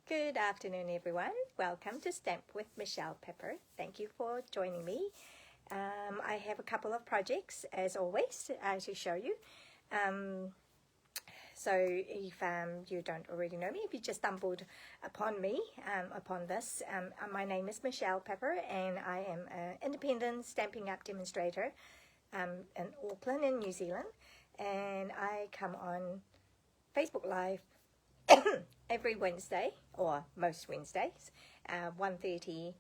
Good afternoon, everyone. Welcome to Stamp with Michelle Pepper. Thank you for joining me. I have a couple of projects, as always, to show you. So if you don't already know me, if you just stumbled upon me, upon this, my name is Michelle Pepper, and I am an independent Stampin' Up demonstrator in Auckland, in New Zealand. And I come on Facebook Live every Wednesday, or most Wednesdays, 1:30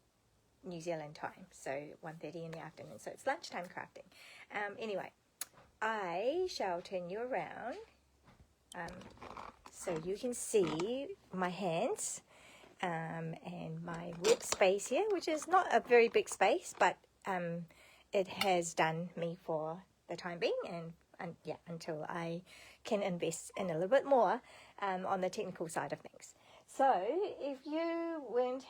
New Zealand time, so 1:30 in the afternoon, so it's lunchtime crafting. Anyway, I shall turn you around so you can see my hands and my workspace here, which is not a very big space, but it has done me for the time being, and yeah, until I can invest in a little bit more on the technical side of things. So if you weren't,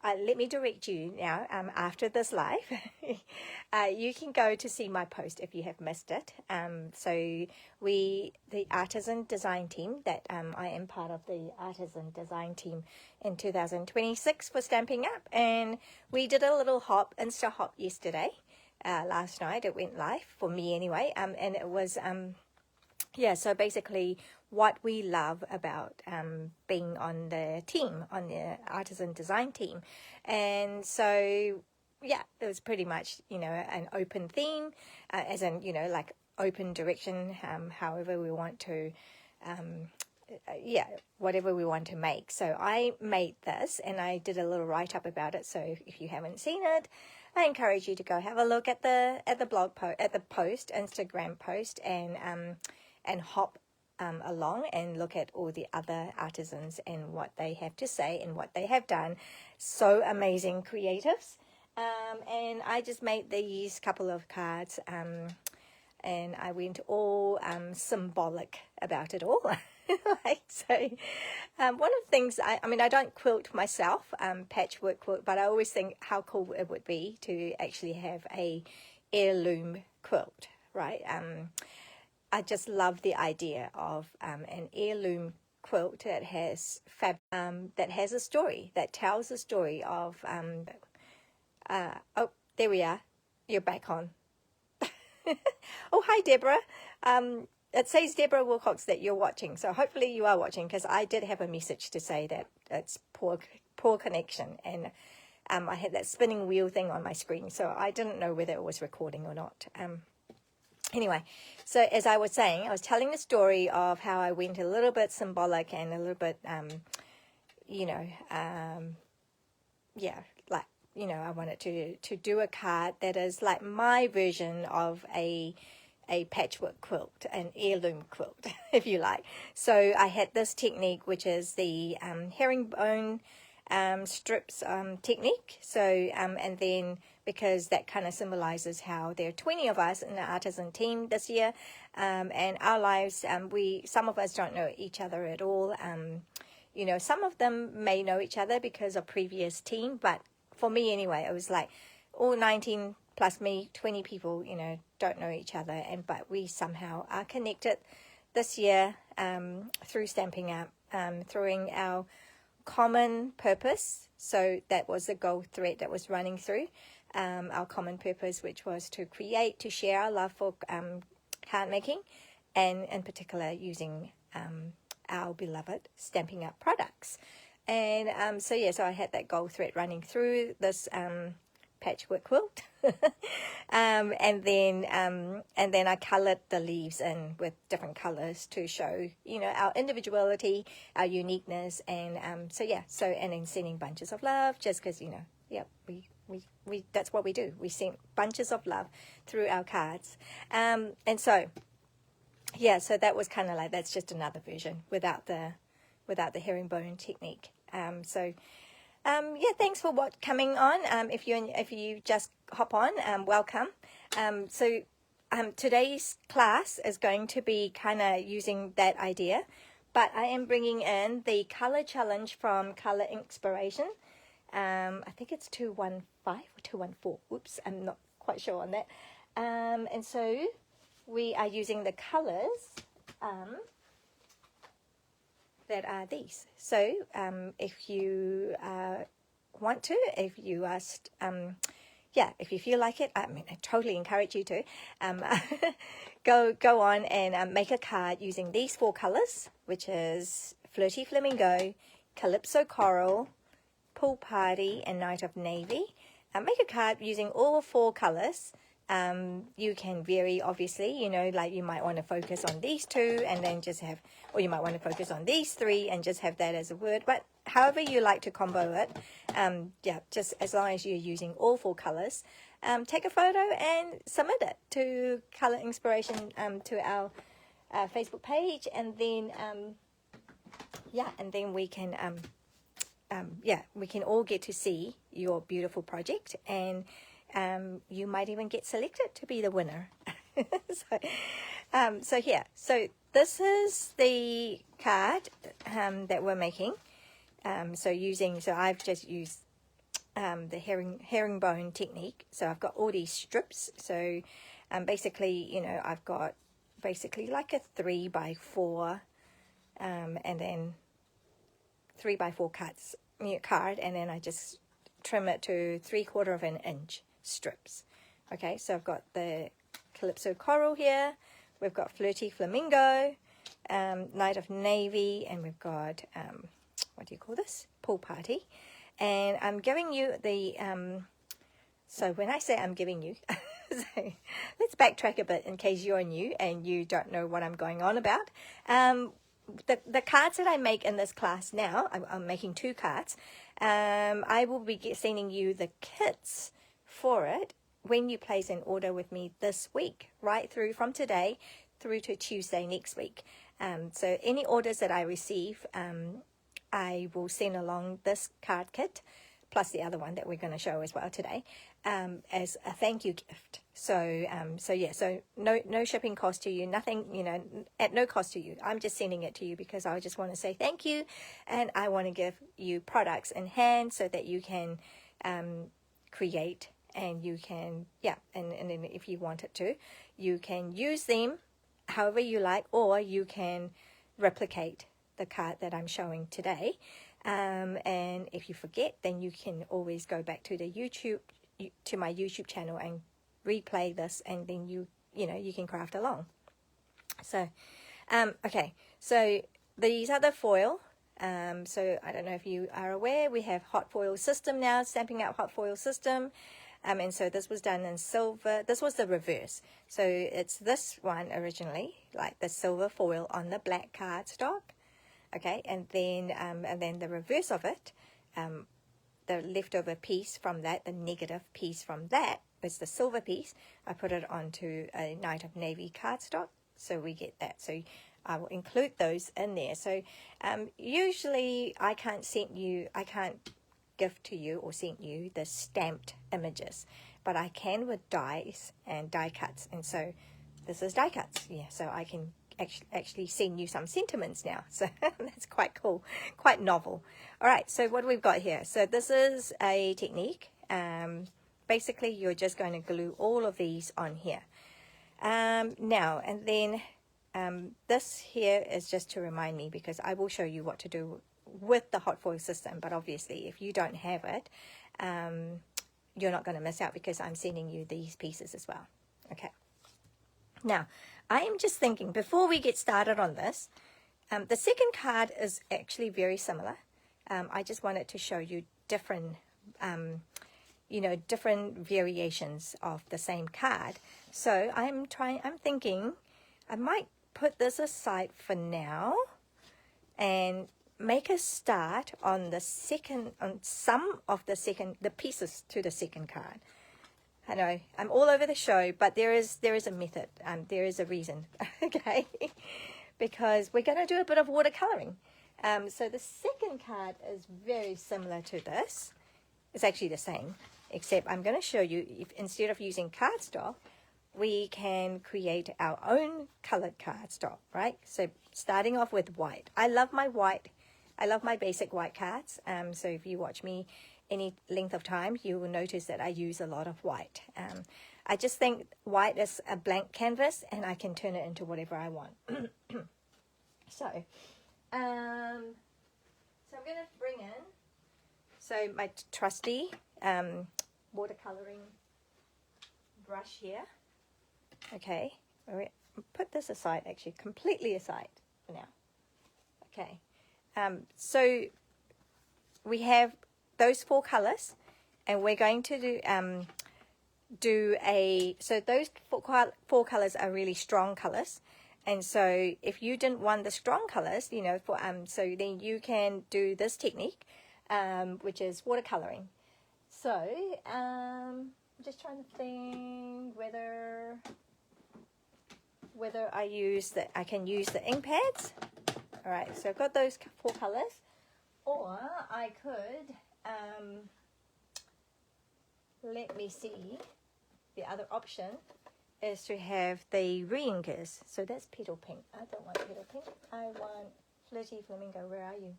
let me direct you now, after this live, you can go to see my post if you have missed it. So the artisan design team, that I am part of the artisan design team in 2026 for Stampin' Up, and we did a little Insta hop yesterday. Last night it went live, for me anyway, and it was yeah, so basically what we love about being on the team, on the artisan design team. And so yeah, it was pretty much, you know, an open theme, as in, you know, like open direction, however we want to yeah, whatever we want to make. So I made this, and I did a little write-up about it, so if you haven't seen it, I encourage you to go have a look at the blog post, at the post, Instagram post, and hop along and look at all the other artisans and what they have to say and what they have done. So amazing creatives. And I just made these couple of cards, and I went all symbolic about it all. Like, so one of the things, I mean, I don't quilt myself, patchwork quilt, but I always think how cool it would be to actually have a heirloom quilt, right? I just love the idea of an heirloom quilt that has that has a story, that tells a story of oh, there we are, you're back on. Oh, hi Deborah. It says Deborah Wilcox that you're watching, so hopefully you are watching, because I did have a message to say that it's poor connection, and I had that spinning wheel thing on my screen, so I didn't know whether it was recording or not. Anyway, so as I was saying, I was telling the story of how I went a little bit symbolic and a little bit, you know, yeah, like, you know, I wanted to do a card that is like my version of a patchwork quilt, an heirloom quilt, if you like. So I had this technique, which is the herringbone strips technique. So and then, because that kind of symbolizes how there are 20 of us in the artisan team this year, and our lives, some of us don't know each other at all. You know, some of them may know each other because of previous team, but for me anyway, it was like all 19 plus me, 20 people, you know, don't know each other, but we somehow are connected this year through Stampin' Up, through our common purpose. So that was the gold thread that was running through our common purpose, which was to create, to share our love for card making, and in particular using our beloved Stampin' Up products. And so yeah, so I had that gold thread running through this patchwork quilt, and then I colored the leaves in with different colors to show, you know, our individuality, our uniqueness, and so yeah, so, and then sending bunches of love, just because, you know, yeah, we that's what we do. We send bunches of love through our cards, and so yeah, so that was kind of like, that's just another version without the herringbone technique. So yeah, thanks for coming on. If you just hop on, welcome. So today's class is going to be kind of using that idea, but I am bringing in the color challenge from Color Inspiration. I think it's 215 or 214. Oops, I'm not quite sure on that. And so we are using the colors that are these. So if you want to, if you are yeah, if you feel like it, I mean, I totally encourage you to go on and make a card using these 4 colors, which is Flirty Flamingo, Calypso Coral, Pool Party, and Night of Navy. Make a card using all 4 colors. You can vary, obviously, you know, like you might want to focus on these 2 and then just have, or you might want to focus on these 3 and just have that as a word, but however you like to combo it, yeah, just as long as you're using all 4 colors, take a photo and submit it to Color Inspiration to our Facebook page, and then yeah, and then we can yeah, we can all get to see your beautiful project, and you might even get selected to be the winner. So here, so this is the card that we're making. So I've just used the herringbone technique. So I've got all these strips. So basically, you know, I've got basically like a 3x4 and then 3x4 card, and then I just trim it to 3/4 of an inch strips. Okay, so I've got the Calypso Coral here, we've got Flirty Flamingo, Night of Navy, and we've got what do you call this, Pool Party. And I'm giving you the so when I say I'm giving you so let's backtrack a bit in case you're new and you don't know what I'm going on about. The cards that I make in this class now, I'm making 2 cards. I will be sending you the kits for it when you place an order with me this week, right through from today through to Tuesday next week. So any orders that I receive, I will send along this card kit, plus the other one that we're going to show as well today, as a thank you gift. So yeah, so no shipping cost to you, nothing, you know, at no cost to you. I'm just sending it to you because I just want to say thank you, and I want to give you products in hand so that you can create, and you can, yeah, and then if you wanted to, you can use them however you like, or you can replicate the card that I'm showing today. And if you forget, then you can always go back to the to my YouTube channel and replay this, and then you know, you can craft along. So okay, so these are the foil. So I don't know if you are aware, we have hot foil system now, Stampin' Up hot foil system. And so this was done in silver. This was the reverse. So it's this one originally, like the silver foil on the black cardstock. Okay, and then the reverse of it, the leftover piece from that, the negative piece from that, is the silver piece. I put it onto a Night of Navy cardstock, so we get that. So I will include those in there. So usually I can't give to you or send you the stamped images, but I can with dies and die cuts. And so this is die cuts, yeah, so I can actually send you some sentiments now. So that's quite cool, quite novel. All right, so what we've got here, so this is a technique. Basically you're just going to glue all of these on here now, and then this here is just to remind me, because I will show you what to do with the hot foil system, but obviously if you don't have it, you're not going to miss out, because I'm sending you these pieces as well. Okay, now I am just thinking, before we get started on this, the second card is actually very similar. I just wanted to show you different you know, different variations of the same card. So I'm thinking I might put this aside for now and make a start on the second, on some of the pieces to the second card. I know I'm all over the show, but there is a method, there is a reason. Okay, because we're going to do a bit of watercoloring. So the second card is very similar to this. It's actually the same, except I'm going to show you, if instead of using cardstock, we can create our own colored cardstock, right? So starting off with white. I love my white. I love my basic white cards. So if you watch me any length of time, you will notice that I use a lot of white. I just think white is a blank canvas, and I can turn it into whatever I want. So So my trusty watercoloring brush here. Okay, put this aside, actually completely aside for now. Okay, so we have those 4 colors, and we're going to so those 4 colors are really strong colors. And so if you didn't want the strong colors, you know, so then you can do this technique, which is watercoloring. So I'm just trying to think whether I can use the ink pads. All right, so I've got those 4 colors, or I could let me see. The other option is to have the re-inkers. So that's petal pink. I don't want petal pink. I want Flirty Flamingo. Where are you?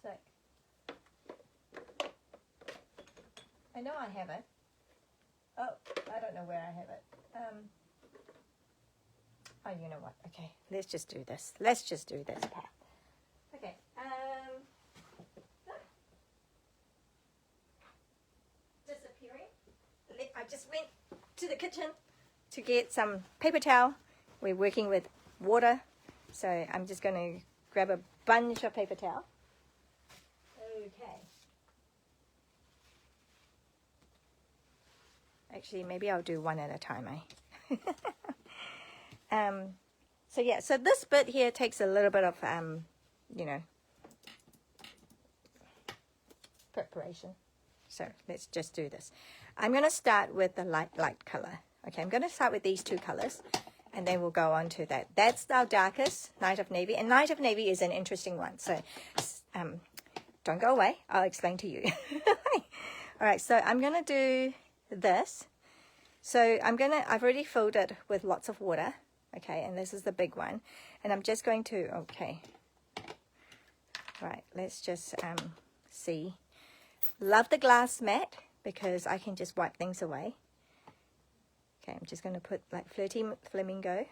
So I know I have it. Oh, I don't know where I have it. Oh, you know what? Okay, let's just do this. Let's just do this part. Okay. Disappearing. I just went to the kitchen to get some paper towel. We're working with water, so I'm just going to grab a bunch of paper towel. Okay. Actually, maybe I'll do one at a time, eh? So yeah, so this bit here takes a little bit of, you know, preparation. So let's just do this. I'm going to start with the light color. Okay, I'm going to start with these 2 colors, and then we'll go on to that. That's our darkest, Night of Navy. And Night of Navy is an interesting one. So don't go away. I'll explain to you. All right, so I'm going to do this. So I've already filled it with lots of water. Okay, and this is the big one. And I'm just going to, okay. All right, let's just see. Love the glass mat because I can just wipe things away. Okay, I'm just going to put like Flirty Flamingo.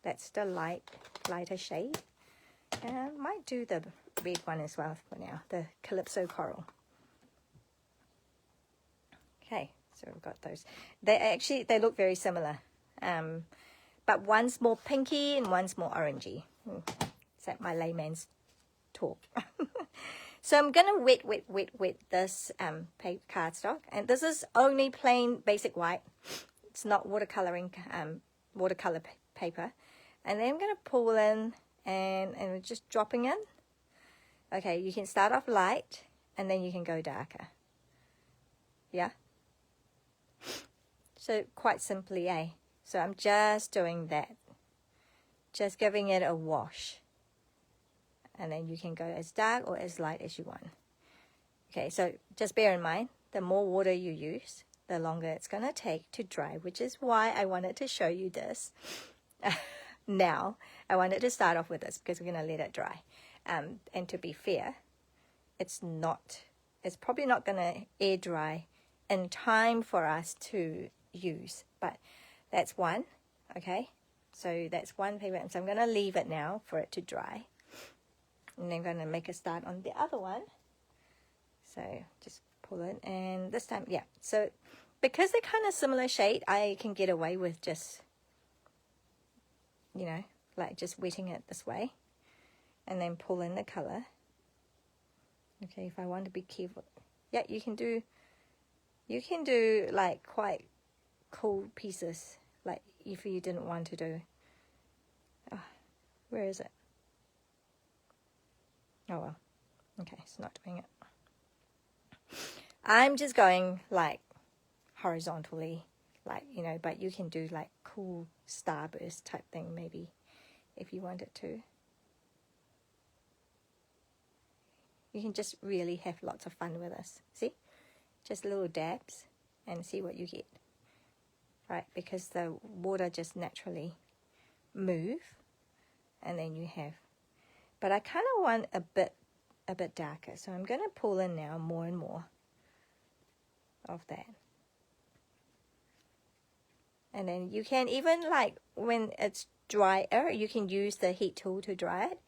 That's the lighter shade. And I might do the red one as well for now, the Calypso Coral. Okay, so we've got those. They look very similar. But one's more pinky and one's more orangey. Is that my layman's talk? So I'm going to wet this cardstock. And this is only plain basic white. It's not watercolor paper. And then I'm going to pull in and we're just dropping in. Okay, you can start off light and then you can go darker. Yeah? So quite simply, eh? So I'm just doing that. Just giving it a wash. And then you can go as dark or as light as you want. Okay, so just bear in mind, the more water you use, the longer it's going to take to dry, which is why I wanted to show you this. Now, I wanted to start off with this because we're going to let it dry. And to be fair, it's probably not going to air dry in time for us to use, but that's one. Okay, so that's one paper, and so I'm going to leave it now for it to dry, and then I'm going to make a start on the other one. So just pull it, and this time, yeah, so because they're kind of similar shade, I can get away with just, you know, like just wetting it this way and then pull in the color. Okay, if I want to be careful, yeah, you can do like quite cool pieces, like if you didn't want to do. Oh, where is it? Oh well, okay, it's not doing it. I'm just going like horizontally, like, you know, but you can do like cool starburst type thing maybe if you wanted to. You can just really have lots of fun with this. See, just little dabs and see what you get. Right, because the water just naturally move, and then you have. But I kind of want a bit darker, so I'm going to pull in now more and more of that. And then you can even, like, when it's drier, you can use the heat tool to dry it.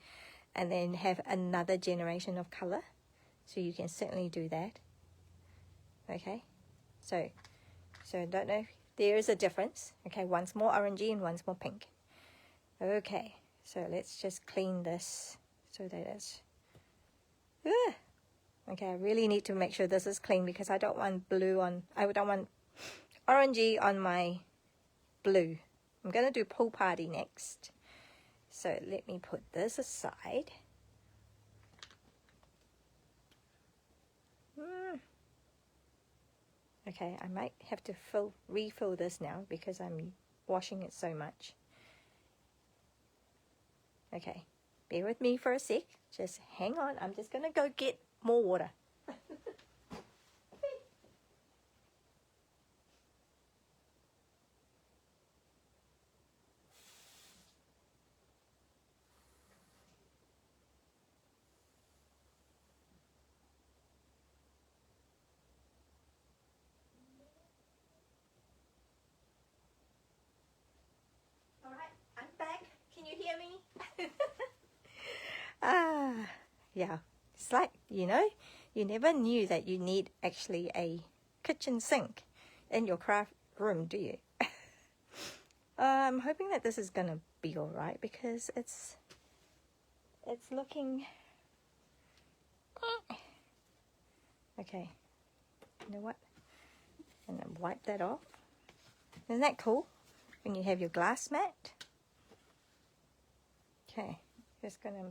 and then have another generation of color. So you can certainly do that. Okay, so I don't know if there is a difference. Okay, one's more orangey and one's more pink. Okay, so let's just clean this so that it's... Okay, I really need to make sure this is clean because I don't want blue on... I don't want orangey on my blue. I'm going to do pool party next. So let me put this aside. Okay, I might have to refill this now because I'm washing it so much. Okay, bear with me for a sec. Just hang on. I'm just going to go get more water. Yeah, it's like, you know, you never knew that you need actually a kitchen sink in your craft room, do you? I'm hoping that this is gonna be all right because it's looking... Okay, you know what? And then wipe that off. Isn't that cool when you have your glass mat? Okay, just gonna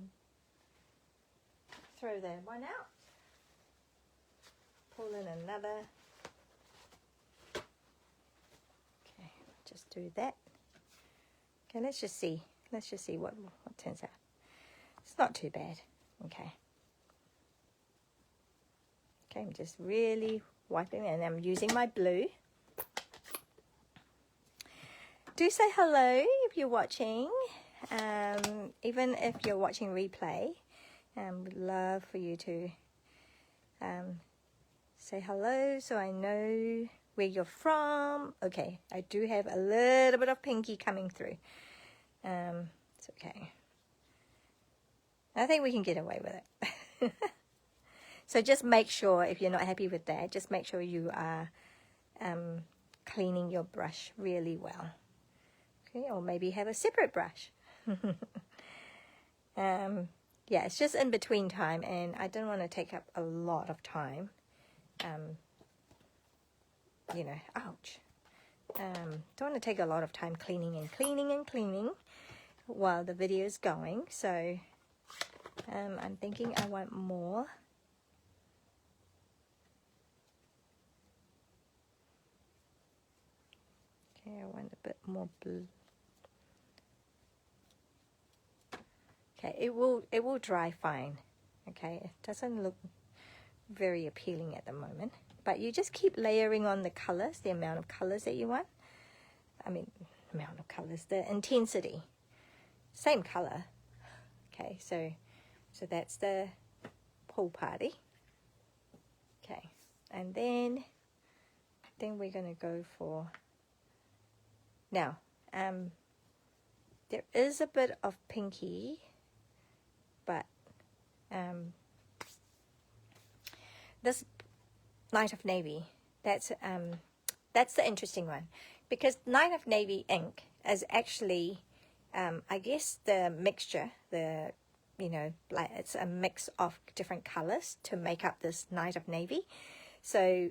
throw that one out. Pull in another. Okay, just do that. Okay, let's just see what turns out. It's not too bad. Okay. Okay, I'm just really wiping, and I'm using my blue. Do say hello if you're watching. Even if you're watching replay, would love for you to say hello so I know where you're from. Okay, I do have a little bit of pinky coming through. It's okay. I think we can get away with it. So just make sure, if you're not happy with that, just make sure you are cleaning your brush really well. Okay, or maybe have a separate brush. Yeah, it's just in between time, and I don't want to take up a lot of time. You know, ouch. Don't want to take a lot of time cleaning and cleaning and cleaning while the video is going. So I'm thinking I want more. Okay, I want a bit more blue. Okay, it will dry fine. Okay, it doesn't look very appealing at the moment, but you just keep layering on the colors, the amount of colors that you want. I mean, amount of colors, the intensity, same color. Okay, so that's the pool party. Okay, and then we're gonna go for now. There is a bit of pinky, but this Night of Navy, that's the interesting one, because Night of Navy ink is actually I guess the mixture, you know, like it's a mix of different colors to make up this Night of Navy. So,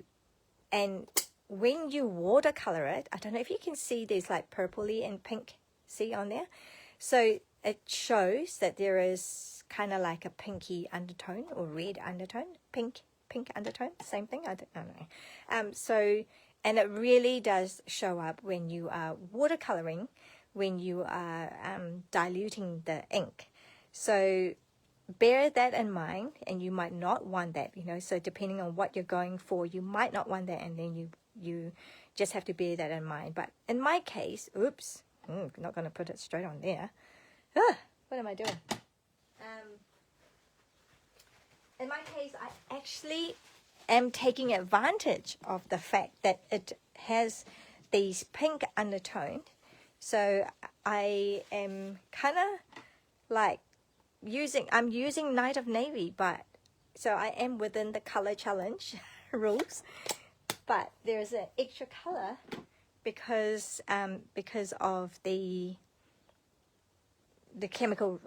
and when you watercolor it, I don't know if you can see there's like purpley and pink, see on there? So it shows that there is kind of like a pinky undertone or red undertone, pink undertone, same thing, I don't know. So, and it really does show up when you are watercoloring, when you are diluting the ink. So bear that in mind, and you might not want that, you know, so depending on what you're going for, you might not want that, and then you just have to bear that in mind. But in my case, oops, not going to put it straight on there. What am I doing? In my case, I actually am taking advantage of the fact that it has these pink undertone. So I am kind of like I'm using Night of Navy, but so I am within the color challenge rules, but there's an extra color because of the chemical,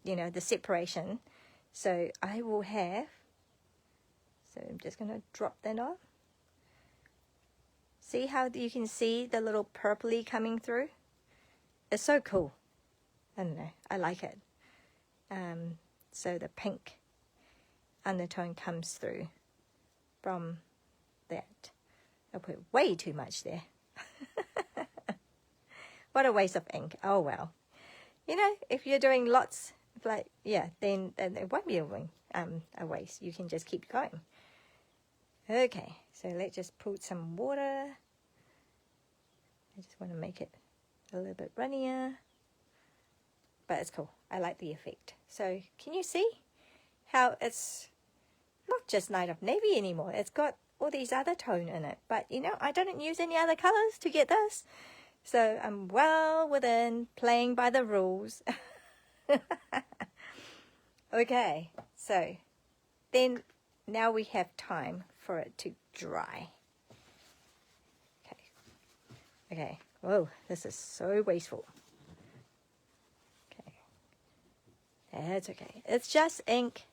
you know, the separation. So I will have, so I'm just going to drop that on. See how you can see the little purpley coming through? It's so cool. I don't know, I like it. So the pink undertone comes through from that. I put way too much there. What a waste of ink. Oh well. You know, if you're doing lots, like, yeah, then it won't be a waste. You can just keep going. Okay, so let's just put some water. I just want to make it a little bit runnier. But it's cool. I like the effect. So can you see how it's not just Night of Navy anymore? It's got all these other tone in it. But, you know, I didn't use any other colors to get this. So I'm well within playing by the rules. Okay, so then now we have time for it to dry. Okay. Whoa, this is so wasteful. Okay. That's okay. It's just ink.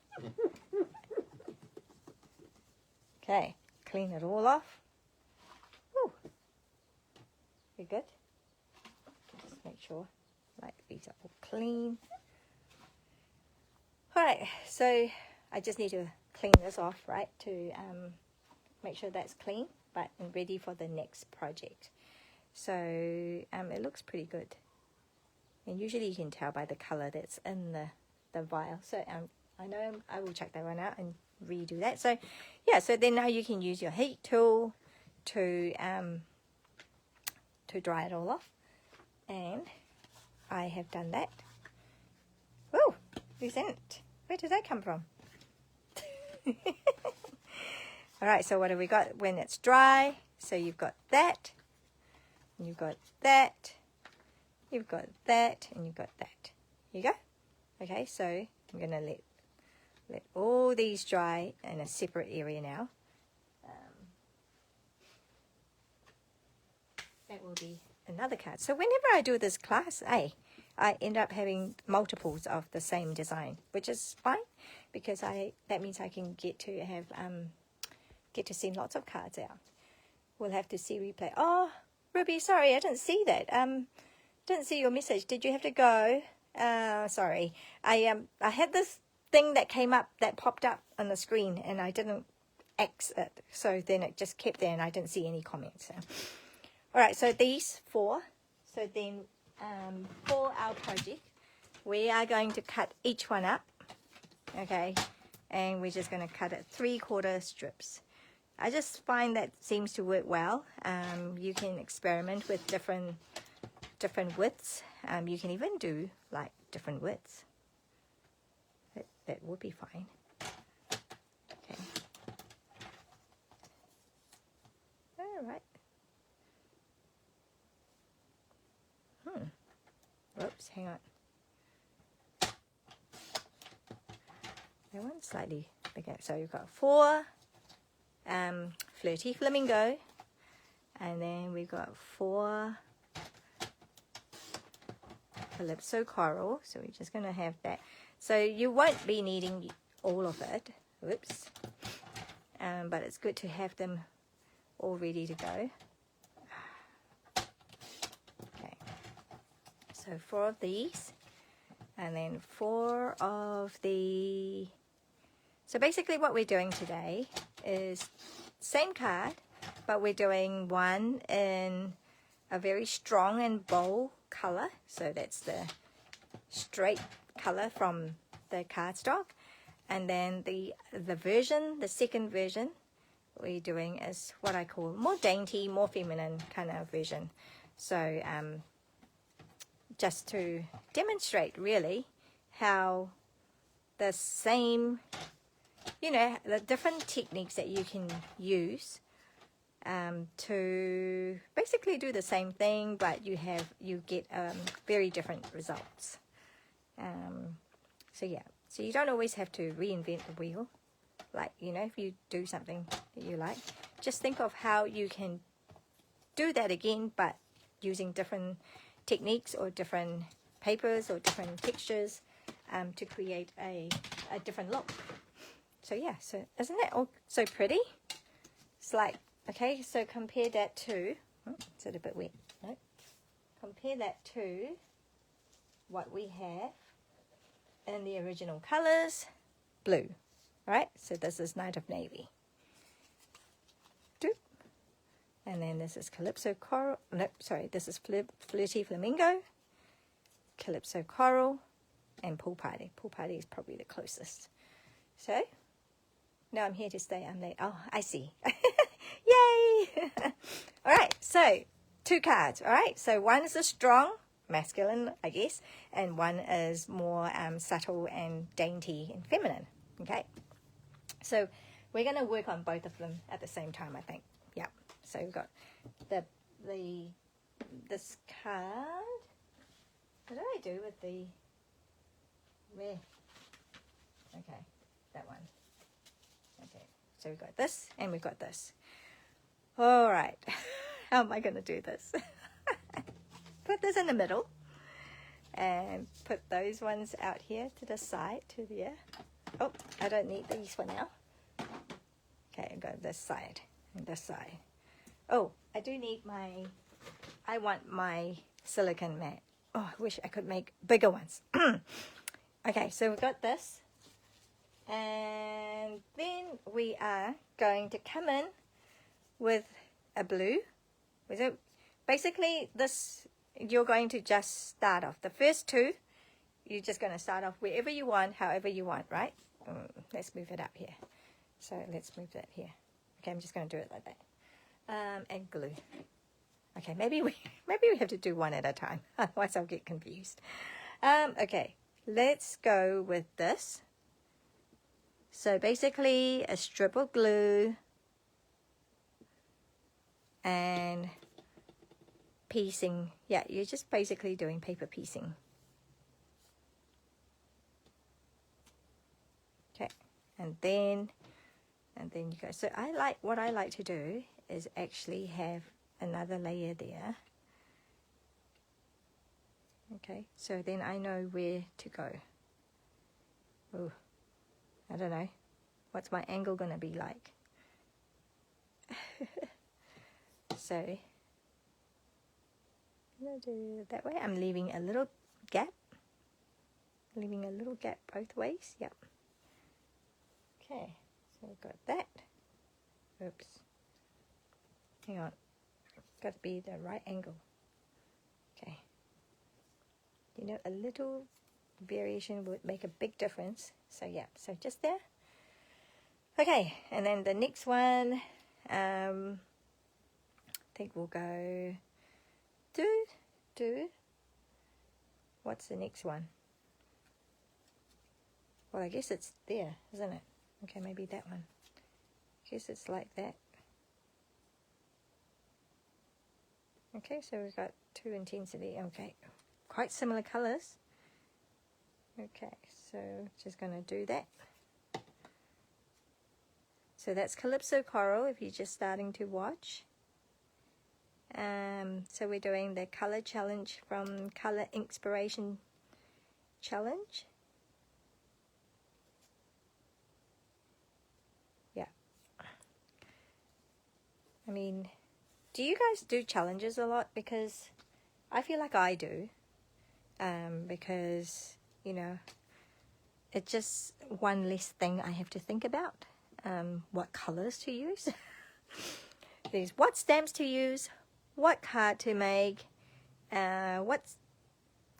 Okay, clean it all off. Woo. We're good. Just make sure, like, these are all clean. Alright, so I just need to clean this off, right, to make sure that's clean, but I'm ready for the next project. So it looks pretty good. And usually you can tell by the color that's in the vial. So I know I will check that one out and redo that. So yeah, so then now you can use your heat tool to dry it all off. And I have done that. Whoa, who's in it? Where did that come from? Alright, so what have we got when it's dry? So you've got that, and you've got that, you've got that, and you've got that. Here you go. Okay, so I'm going to let all these dry in a separate area now. That will be another card. So whenever I do this class A, I end up having multiples of the same design, which is fine because that means I can get to send lots of cards out. We'll have to see replay. Oh, Ruby, sorry, I didn't see that. Didn't see your message. Did you have to go? Sorry. I had this thing that came up, that popped up on the screen, and I didn't X it. So then it just kept there, and I didn't see any comments. So. All right, so these four. So then for our project, we are going to cut each one up. Okay, and we're just going to cut it 3/4 strips. I just find that seems to work well. You can experiment with different widths. You can even do like different widths. That would be fine. Okay. All right. Whoops, hang on. That one's slightly bigger. So you've got 4 flirty flamingo, and then we've got 4 calypso coral. So we're just going to have that. So you won't be needing all of it. Whoops. But it's good to have them all ready to go. Okay. So 4 of these, and then 4 of the... So basically what we're doing today is same card, but we're doing one in a very strong and bold color. So that's the straight color from the cardstock. And then the second version we're doing is what I call more dainty, more feminine kind of version. So just to demonstrate really how the same, you know, the different techniques that you can use to basically do the same thing, but you get very different results. So yeah, so you don't always have to reinvent the wheel. Like, you know, if you do something that you like, just think of how you can do that again, but using different techniques or different papers or different textures to create a different look. So yeah, so isn't that all so pretty? It's like, okay, so compare that to, is it a bit wet? No. Compare that to what we have in the original colors, blue. Right, so this is Night of Navy. Doop. And then this is Calypso Coral. No, sorry, this is Flirty Flamingo, Calypso Coral, and Pool Party. Pool Party is probably the closest. So, now I'm here to stay. I'm late. Oh, I see. Yay! All right, so 2 cards. All right, so one is a strong, masculine, I guess, and one is more subtle and dainty and feminine. Okay. So we're going to work on both of them at the same time, I think. Yeah. So we've got this card. What did I do with the where? Okay, that one. Okay. So we've got this and we've got this. All right. How am I going to do this? Put this in the middle and put those ones out here to the side, to there. Oh, I don't need these for now. Okay, I've got this side and this side. Oh, I do need I want my silicone mat. Oh, I wish I could make bigger ones. Okay, so we've got this. And then we are going to come in with a blue. So basically this, you're going to just start off. The first 2, you're just going to start off wherever you want, however you want, right? Let's move it up here. So let's move that here. Okay, I'm just going to do it like that. And glue. Okay, maybe we have to do one at a time. Otherwise I'll get confused. Okay, let's go with this. So basically a strip of glue and piecing. Yeah, you're just basically doing paper piecing. Okay, and then you go. So what I like to do is actually have another layer there. Okay, so then I know where to go. Oh, I don't know. What's my angle going to be like? So, I'm going to do it that way. I'm leaving a little gap. Leaving a little gap both ways. Yep. Okay, so I've got that. Oops. Hang on. Got to be the right angle. Okay. You know, a little variation would make a big difference. So yeah, so just there. Okay, and then the next one, I think we'll go do. What's the next one? Well, I guess it's there, isn't it? Okay, maybe that one. I guess it's like that. Okay, so we've got 2 intensity. Okay, quite similar colors. Okay, so just going to do that. So that's Calypso Coral if you're just starting to watch. So we're doing the color challenge from Color Inspiration Challenge. Yeah. I mean, do you guys do challenges a lot? Because I feel like I do. Because, you know, it's just one less thing I have to think about. What colors to use. There's what stamps to use, what card to make, what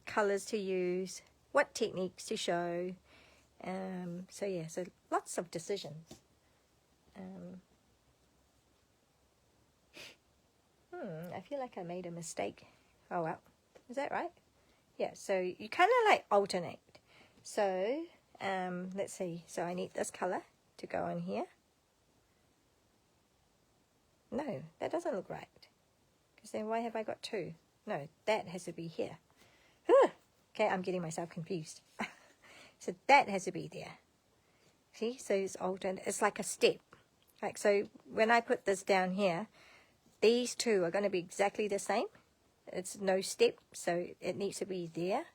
colors to use, what techniques to show. So yeah, so lots of decisions. I feel like I made a mistake. Oh well, is that right? Yeah, so you kind of like alternate. So let's see, so I need this color to go in here. No, that doesn't look right. Because then why have I got 2? No, that has to be here. Okay, I'm getting myself confused. So that has to be there. See, so it's alternate. It's like a step. Like, so when I put this down here, these two are going to be exactly the same. It's no step, so it needs to be there.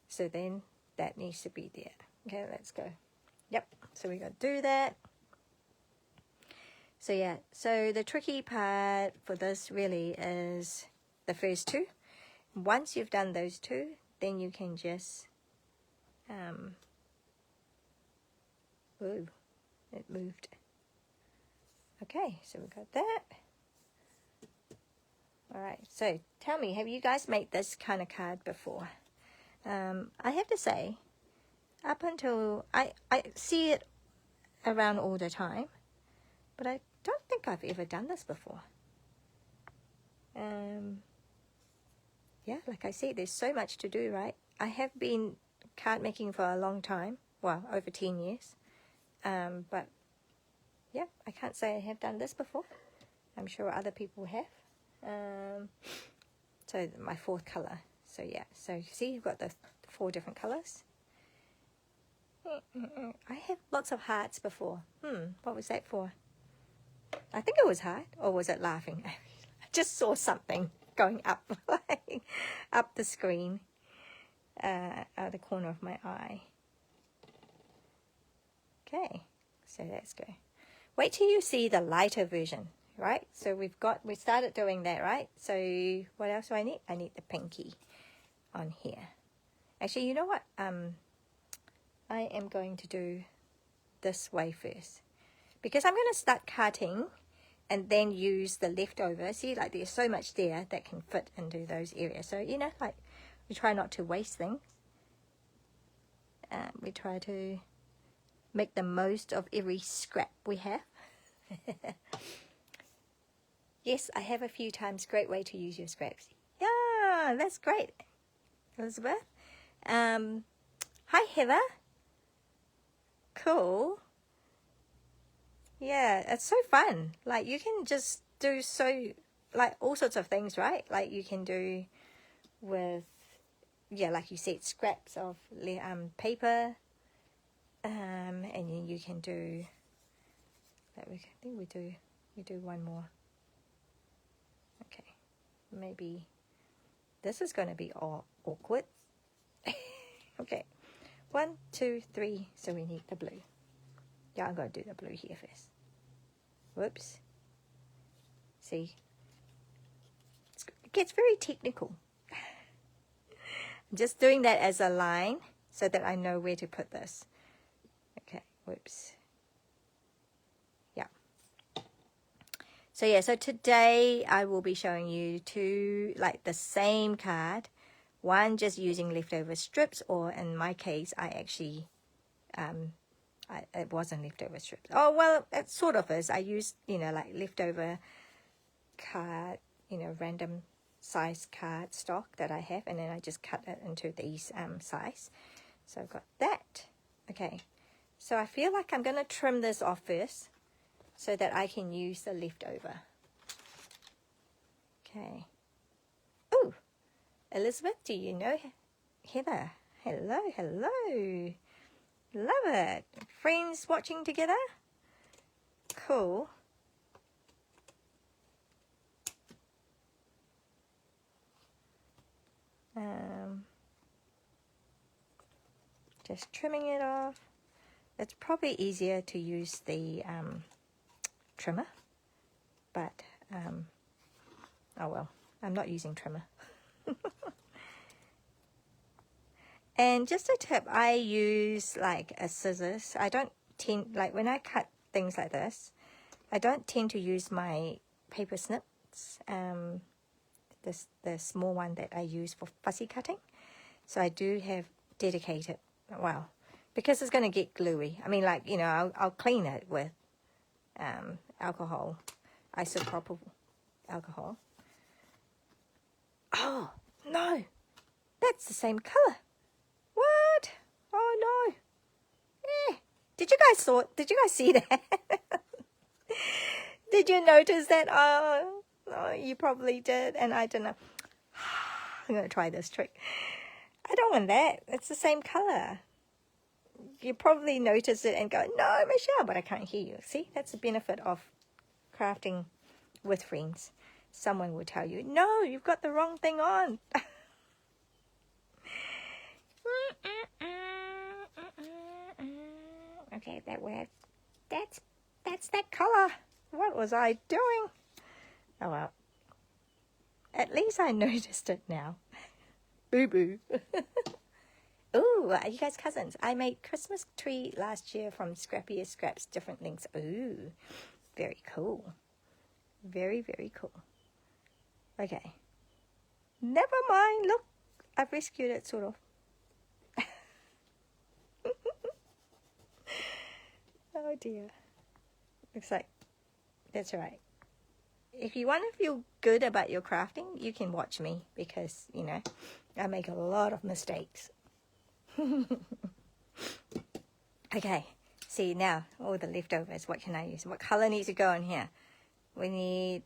So then that needs to be there. Okay, let's go. Yep, so we got to do that. So yeah, so the tricky part for this really is the first two. Once you've done those two, then you can just, ooh, it moved. Okay, so we got that. All right, so tell me, have you guys made this kind of card before? I have to say, up until, I see it around all the time, but I don't think I've ever done this before. Yeah, like I said, there's so much to do, right? I have been card making for a long time, well, over 10 years. But yeah, I can't say I have done this before. I'm sure other people have. So my fourth color. So yeah, so you see you've got the 4 different colors. I have lots of hearts before. What was that for? I think it was heart, or was it laughing? I just saw something going up, like, up the screen, out of the corner of my eye. Okay, so let's go. Wait till you see the lighter version, right? So we started doing that, right? So what else do I need? I need the pinky on here. Actually, you know what? I am going to do this way first, because I'm going to start cutting and then use the leftover. See, like there's so much there that can fit into those areas. So, you know, like we try not to waste things. We try to make the most of every scrap we have. Yes, I have a few times. Great way to use your scraps. Yeah, that's great, Elizabeth. Hi, Heather. Cool. Yeah, it's so fun. Like, you can just do like all sorts of things, right? Like you can do with, yeah, like you said, scraps of paper, and then you can do, I think we do one more. Okay, maybe this is going to be all awkward. Okay, 1, 2, 3. So we need the blue. Yeah, I'm going to do the blue here first. Whoops. See? It gets very technical. I'm just doing that as a line so that I know where to put this. Okay, whoops. Yeah. So yeah, so today I will be showing you 2, like the same card. One just using leftover strips, or in my case, I actually, it wasn't leftover strips. Oh, well, it sort of is. I used, you know, like leftover card, you know, random size card stock that I have, and then I just cut it into these size. So I've got that. Okay, so I feel like I'm going to trim this off first so that I can use the leftover. Okay. Oh, Elizabeth, do you know Heather? Hello, hello. Love it. Friends watching together? Cool. Just trimming it off. It's probably easier to use the trimmer, but oh well, I'm not using trimmer. And just a tip, I use like a scissors. I don't tend, like when I cut things like this, I don't tend to use my paper snips, the small one that I use for fussy cutting. So I do have dedicated, well, because it's going to get gluey. I mean, like, you know, I'll clean it with alcohol, isopropyl alcohol. Oh, no, that's the same color. What? Oh, no. Eh. Did you guys see that? Did you notice that? Oh, you probably did, and I don't know. I'm going to try this trick. I don't want that. It's the same color. you probably notice it and go, no, Michelle, but I can't hear you. See, that's the benefit of crafting with friends. Someone will tell you, no, you've got the wrong thing on. Okay, that's that color. What was I doing? Oh well. At least I noticed it now. Boo boo. Ooh, are you guys cousins? I made Christmas tree last year from Scrappier Scraps, different links. Ooh, very cool. Very, very cool. Okay. Never mind. Look, I've rescued it, sort of. Oh dear. Looks like that's right. If you want to feel good about your crafting, you can watch me because, you know, I make a lot of mistakes. Okay, see now all the leftovers. What can I use? What color needs to go in here? We need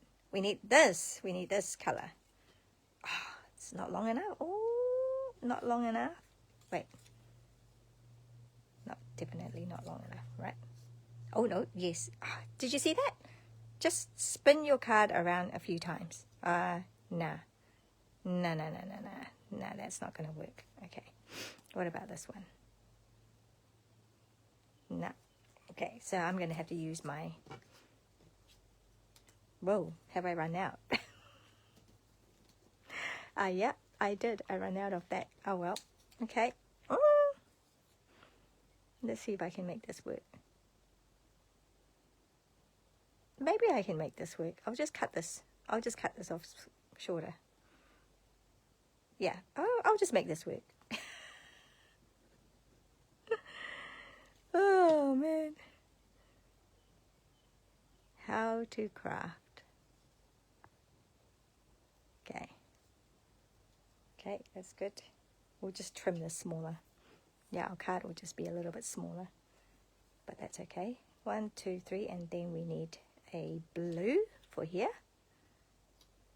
this. We need this color. Oh, it's not long enough. Oh, not long enough. Wait. No, definitely not long enough, right? Oh no, yes. Oh, did you see that? Just spin your card around a few times. Nah. No, that's not going to work. Okay. What about this one? No. Okay, so I'm going to have to use my... Whoa, have I run out? Yeah, I did. I ran out of that. Oh, well. Okay. Let's see if I can make this work. Maybe I can make this work. I'll just cut this. I'll just cut this off shorter. Yeah, I'll just make this work. Oh, man. How to craft. Okay. Okay, that's good. We'll just trim this smaller. Yeah, our card will just be a little bit smaller. But that's okay. 1, 2, 3, and then we need a blue for here.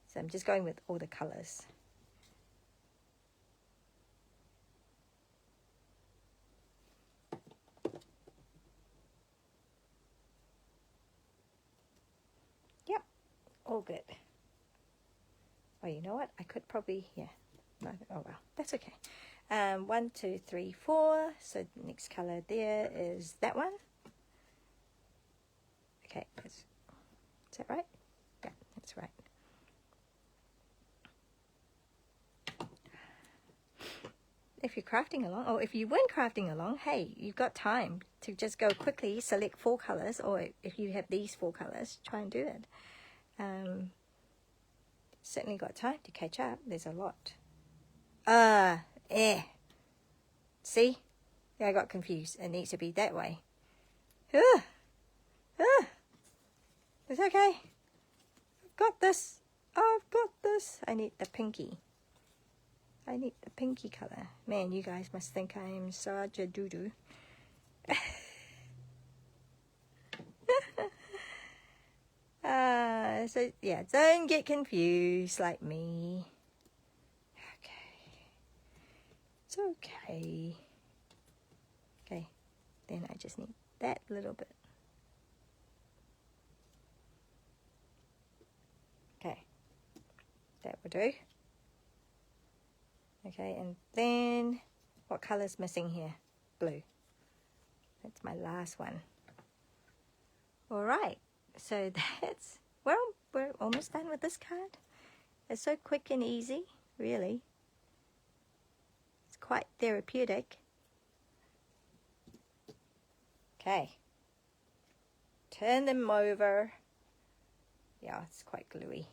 So I'm just going with all the colors. Yep, all good. Oh, you know what? I could probably, yeah. No, oh well, that's okay. 1, 2, 3, 4. So the next color there is that one. Okay, is that right? Yeah, that's right. If you're crafting along, or if you weren't crafting along, hey, you've got time to just go quickly, select 4 colors, or if you have these 4 colors, try and do it. Certainly got time to catch up. There's a lot. See? Yeah, I got confused. It needs to be that way. It's okay. I've got this. I've got this. I need the pinky. I need the pinky color. Man, you guys must think I am such a doo-doo. So, yeah, don't get confused like me. Okay. It's okay. Okay, then I just need that little bit. Okay, that will do. Okay, and then what color's missing here? Blue. That's my last one. All right, so that's, we're almost done with this card. It's so quick and easy, really. It's quite therapeutic. Okay, turn them over. Yeah, it's quite gluey.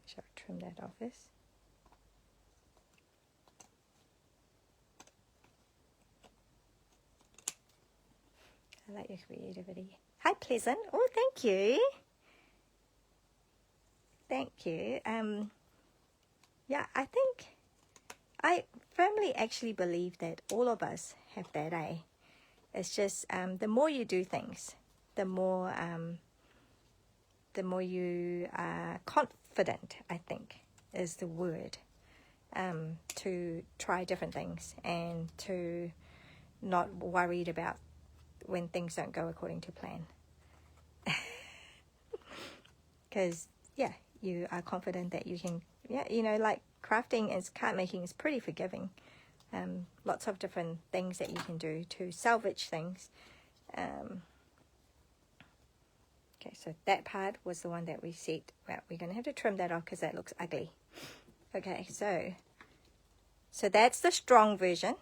Should I trim that off this? I like your creativity. Hi, Pleasant. Oh, thank you. Thank you. Yeah, I firmly actually believe that all of us have that, eh? It's just the more you do things, the more you are confident, I think, is the word. to try different things and to not worried about when things don't go according to plan. Because, yeah, you are confident that you can, yeah, you know, like crafting and card making is pretty forgiving. Lots of different things that you can do to salvage things. Okay, so that part was the one that we said, well, we're going to have to trim that off because that looks ugly. Okay, so that's the strong version.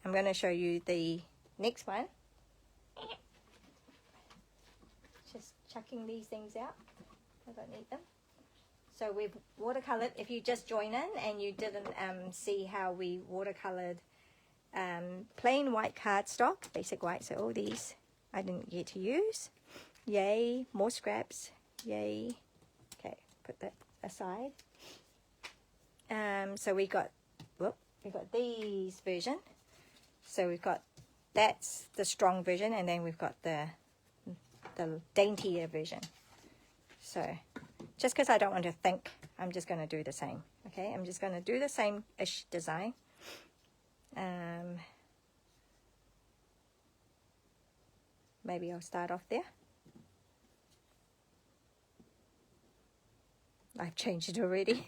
I'm going to show you the next one. Just chucking these things out. I don't need them. So we've watercolored. If you just join in and you didn't see how we watercolored plain white cardstock, basic white, so all these I didn't get to use. Yay, more scraps. Yay. Okay, put that aside. So we got these version. So we've got, that's the strong version, and then we've got the daintier version. So just because I don't want to think, I'm just going to do the same. Okay, I'm just going to do the same-ish design. Maybe I'll start off there. I've changed it already.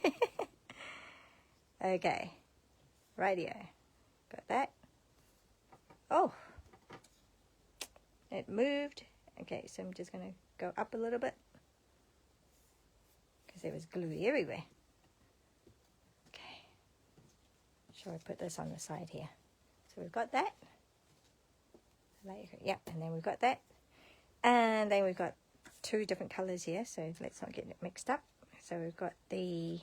Okay, radio. Got that. Oh, it moved. Okay, so I'm just going to go up a little bit because there was glue everywhere. Okay, shall I put this on the side here? So we've got that. Yep, and then we've got that. And then we've got two different colors here, so let's not get it mixed up. So we've got the,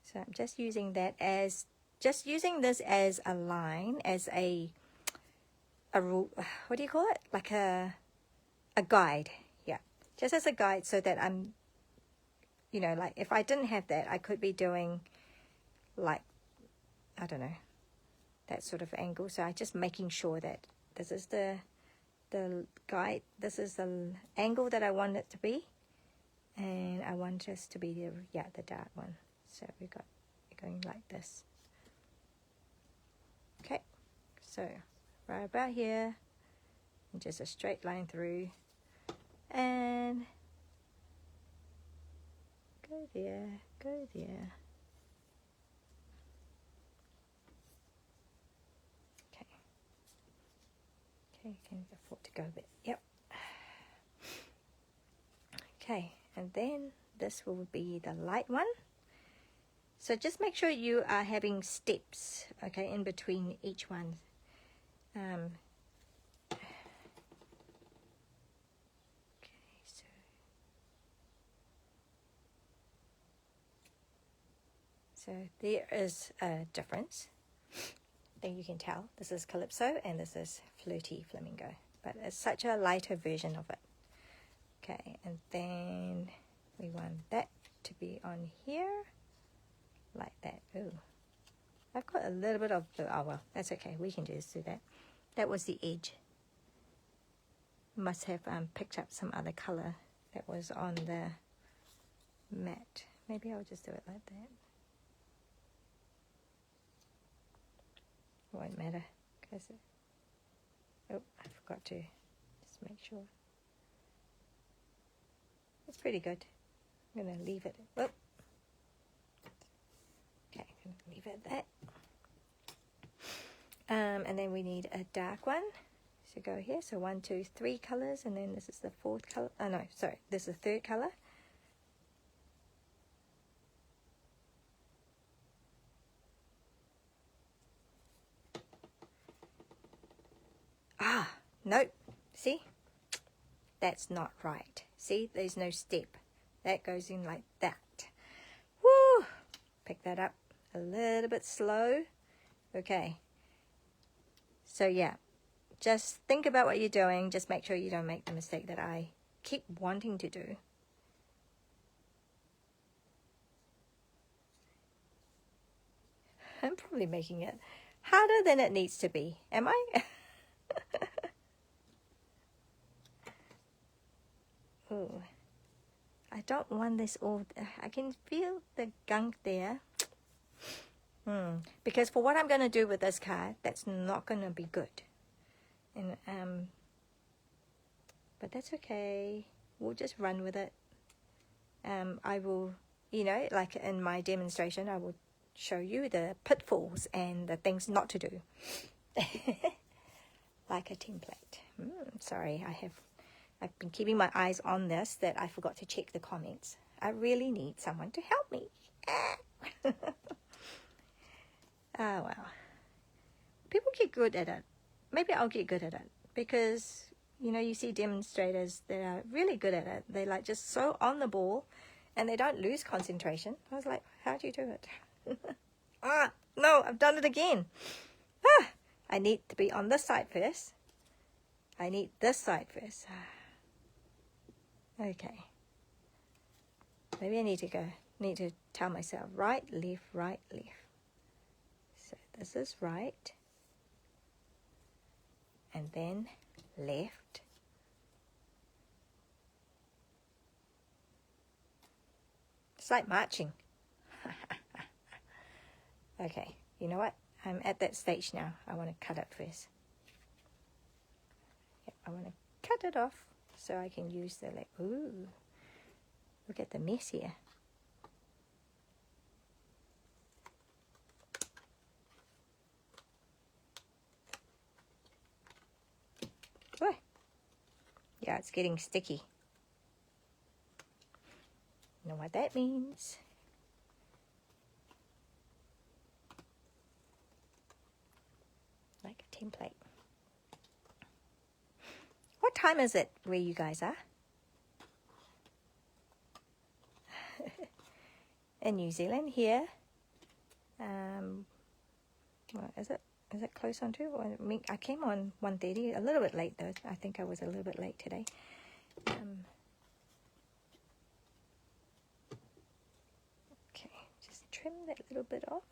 so I'm just using that as, just using this as a line, as a rule, what do you call it? Like a guide, yeah. Just as a guide so that I'm, you know, like if I didn't have that, I could be doing like, I don't know, that sort of angle. So I'm just making sure that this is the guide, this is the angle that I want it to be, and I want this to be the dark one. So we're going like this. Okay, so right about here, and just a straight line through, and go there, go there. Okay, can afford to go a bit. Yep. Okay, and then this will be the light one. So just make sure you are having steps, okay, in between each one. Okay, so there is a difference. I think you can tell this is Calypso and this is Flirty Flamingo, but it's such a lighter version of it. Okay, and then we want that to be on here like that. Ooh, I've got a little bit of blue. Oh well, that's okay, we can just do that. That was the edge. Must have picked up some other color that was on the mat. Maybe I'll just do it like that. Won't matter, because oh, I forgot to just make sure. It's pretty good. I'm going to leave it. Whoop. Okay, I'm going to leave it at that. And then we need a dark one. So go here. So 1, 2, 3 colors, and then this is the fourth color. Oh no, sorry, this is the third color. Ah, nope. See? That's not right. See, there's no step. That goes in like that. Woo! Pick that up a little bit slow. Okay. So yeah, just think about what you're doing. Just make sure you don't make the mistake that I keep wanting to do. I'm probably making it harder than it needs to be. Am I? Ooh. I don't want this all. I can feel the gunk there. Because for what I'm going to do with this card, that's not going to be good. And but that's okay. We'll just run with it. I will, you know, like in my demonstration, I will show you the pitfalls and the things not to do. Like a template. Sorry, I've been keeping my eyes on this, that I forgot to check the comments. I really need someone to help me. Oh, well. People get good at it. Maybe I'll get good at it. Because, you know, you see demonstrators that are really good at it. They're like just so on the ball and they don't lose concentration. I was like, how do you do it? No, I've done it again. I need to be on this side first. I need this side first. Okay. Maybe I need to tell myself right, left, right, left. So this is right. And then left. It's like marching. Okay, you know what? I'm at that stage now. I want to cut it first. Yep, I want to cut it off so I can use the, like, ooh, look at the mess here. Oh, yeah, it's getting sticky. You know what that means? Like a template. What time is it where you guys are? In New Zealand here. What is it? Is it close on to? I came on 1:30, a little bit late though. I think I was a little bit late today. Okay, just trim that little bit off.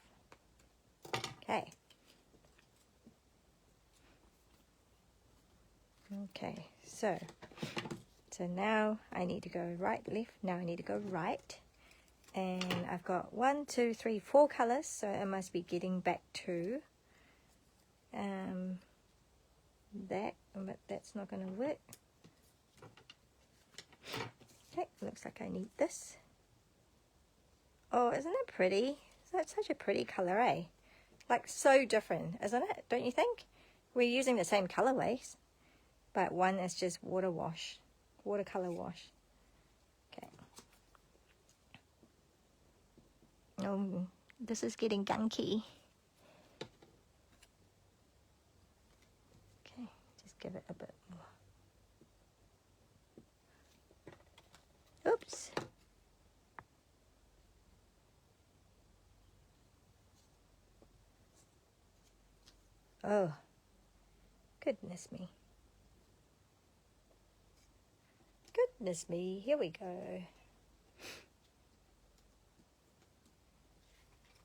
Okay. Okay, so now I need to go right, left. Now I need to go right. And I've got 1, 2, 3, 4 colors, so I must be getting back to that, but that's not going to work. Okay, looks like I need this. Oh, isn't it pretty? That's such a pretty color, eh? Like, so different, isn't it? Don't you think? We're using the same colorways, but one is just watercolor wash. Okay. Oh, this is getting gunky. Okay, just give it a bit more. Oops. Oh, goodness me. Goodness me, here we go.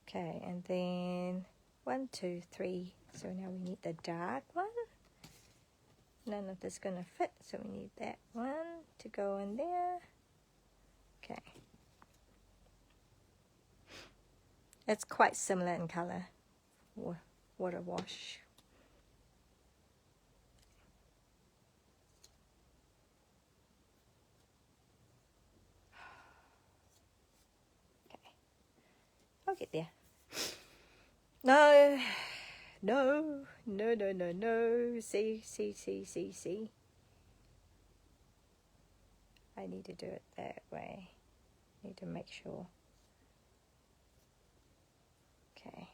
Okay, and then 1, 2, 3. So now we need the dark one. None of this is going to fit, so we need that one to go in there. Okay. It's quite similar in color. Water wash. I'll get there. No. See. I need to do it that way. Need to make sure. Okay.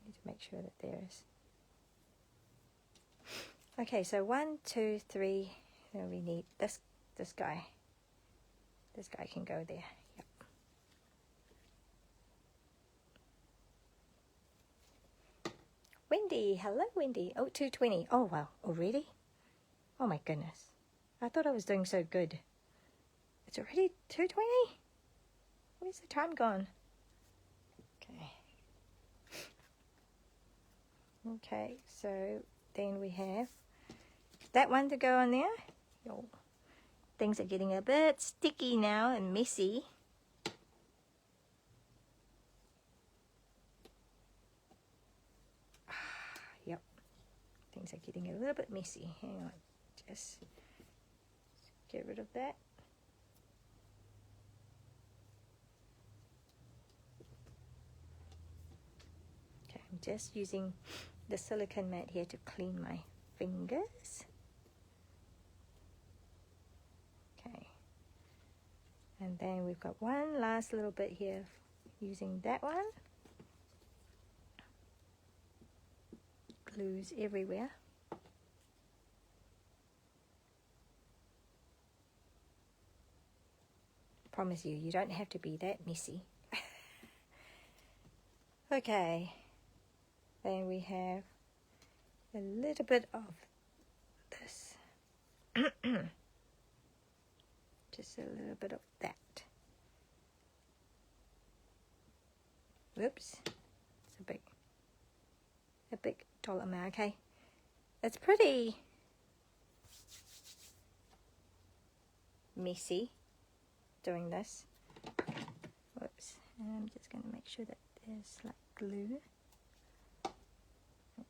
Need to make sure that there is. Okay, so 1, 2, 3. Then we need this guy. This guy can go there. Yep. Wendy, hello Wendy. Oh, 2:20. Oh wow, already? Oh my goodness. I thought I was doing so good. It's already 2:20? Where's the time gone? Okay. Okay, so then we have that one to go on there. things are getting a bit sticky now and messy. Yep, things are getting a little bit messy. Hang on, just get rid of that. Okay, I'm just using the silicone mat here to clean my fingers. Okay, and then we've got one last little bit here using that one. Glues everywhere. Promise you, you don't have to be that messy. Okay, then we have a little bit of this. Just a little bit of that. Whoops, it's a big doll amount. Okay, it's pretty messy doing this. Whoops, and I'm just going to make sure that there's like glue.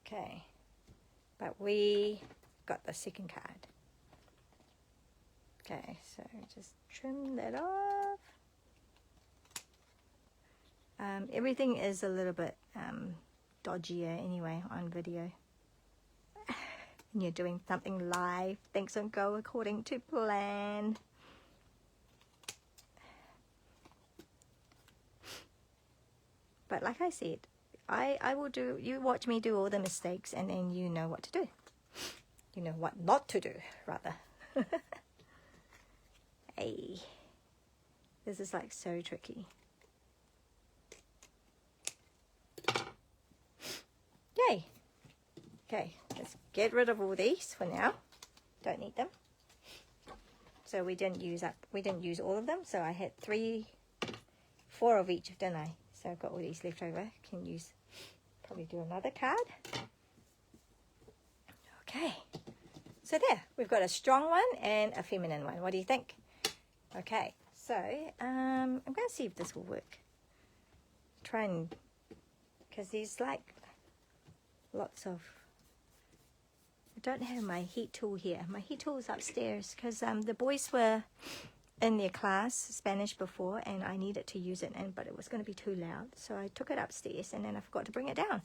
Okay, but we got the second card. Okay, so just trim that off. Everything is a little bit dodgier anyway on video. And you're doing something live, things don't go according to plan. But like I said, I will do, you watch me do all the mistakes and then you know what to do. You know what not to do, rather. Hey, this is like so tricky. Yay. Okay, let's get rid of all these for now. Don't need them. So we didn't use all of them. So I had 4 of each, didn't I? So I've got all these left over. Can use, probably do another card. Okay. So there, we've got a strong one and a feminine one. What do you think? Okay, so I'm going to see if this will work. Try and, because there's like lots of, I don't have my heat tool here. My heat tool is upstairs because the boys were in their class, Spanish before, and I needed to use it, but it was going to be too loud. So I took it upstairs and then I forgot to bring it down.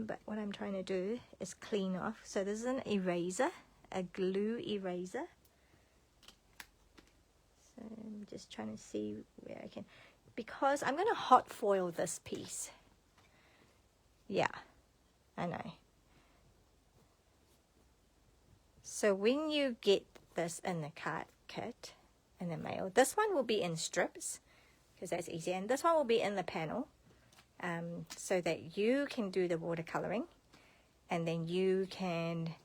But what I'm trying to do is clean off. So this is an eraser, a glue eraser. So I'm just trying to see where I can, because I'm going to hot foil this piece. Yeah, I know. So when you get this in the card kit, in the mail, this one will be in strips, because that's easy, and this one will be in the panel, so that you can do the watercoloring, and then you can,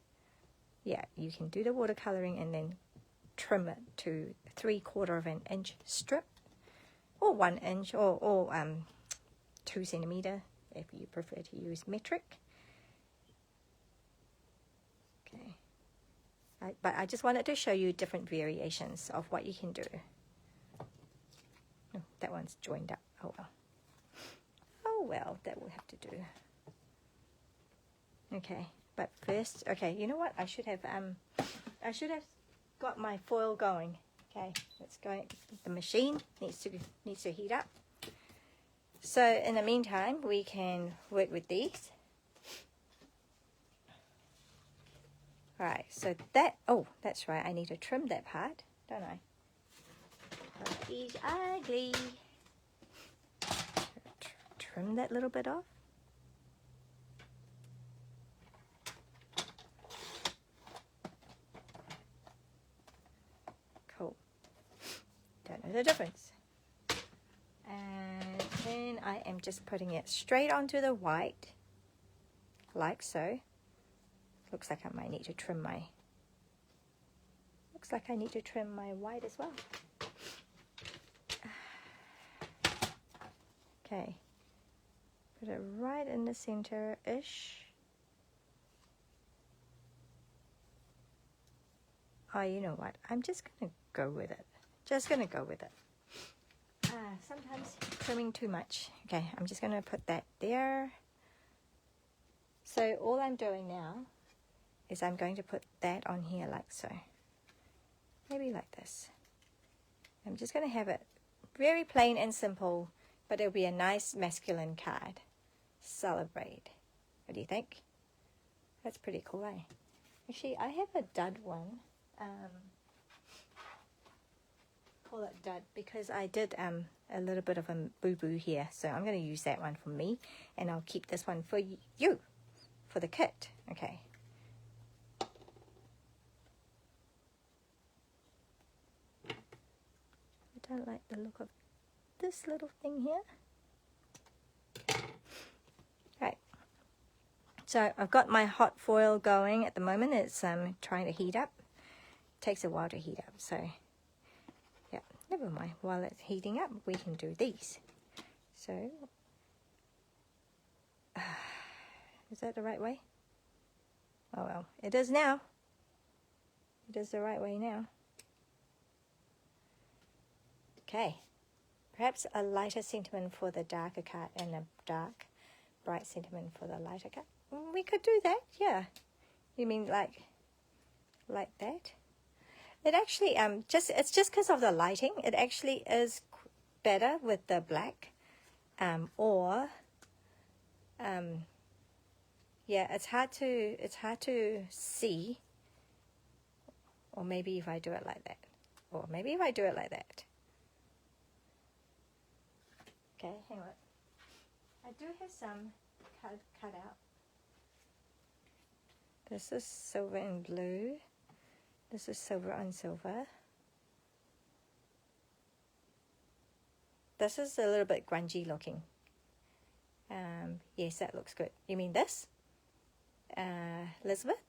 yeah, you can do the watercoloring and then trim it to 3/4 of an inch strip, or 1 inch, or 2 centimeter if you prefer to use metric. Okay, but I just wanted to show you different variations of what you can do. Oh, that one's joined up. Oh well. Oh well, that will have to do. Okay, but first, okay, you know what? I should have got my foil going. Okay, let's go. The machine needs to heat up. So in the meantime, we can work with these. All right, so that, oh, that's right. I need to trim that part, don't I? It's ugly. Trim that little bit off. Cool. Don't know the difference. And then I am just putting it straight onto the white, like so. Looks like I might need to trim my, white as well. Okay, put it right in the center-ish. Oh, you know what? I'm just going to go with it. Just going to go with it. Sometimes trimming too much. Okay, I'm just going to put that there. So all I'm doing now is I'm going to put that on here like so. Maybe like this. I'm just going to have it very plain and simple, but it'll be a nice masculine card. Celebrate. What do you think? That's pretty cool, eh? Actually, I have a dud one. Call it dud because I did a little bit of a boo-boo here. So I'm going to use that one for me. And I'll keep this one for you. For the kit. Okay. I don't like the look of this little thing here. Right. So I've got my hot foil going at the moment. It's trying to heat up. It takes a while to heat up. So yeah, never mind. While it's heating up, we can do these. So is that the right way? Oh well, it is now. It is the right way now. Okay. Perhaps a lighter sentiment for the darker card and a dark, bright sentiment for the lighter card. We could do that, yeah. You mean like that? It actually it's just because of the lighting. It actually is better with the black, yeah, it's hard to see. Or maybe if I do it like that. Or maybe if I do it like that. Okay, hang on. I do have some cut out. This is silver and blue. This is silver on silver. This is a little bit grungy looking. Yes, that looks good. You mean this? Elizabeth?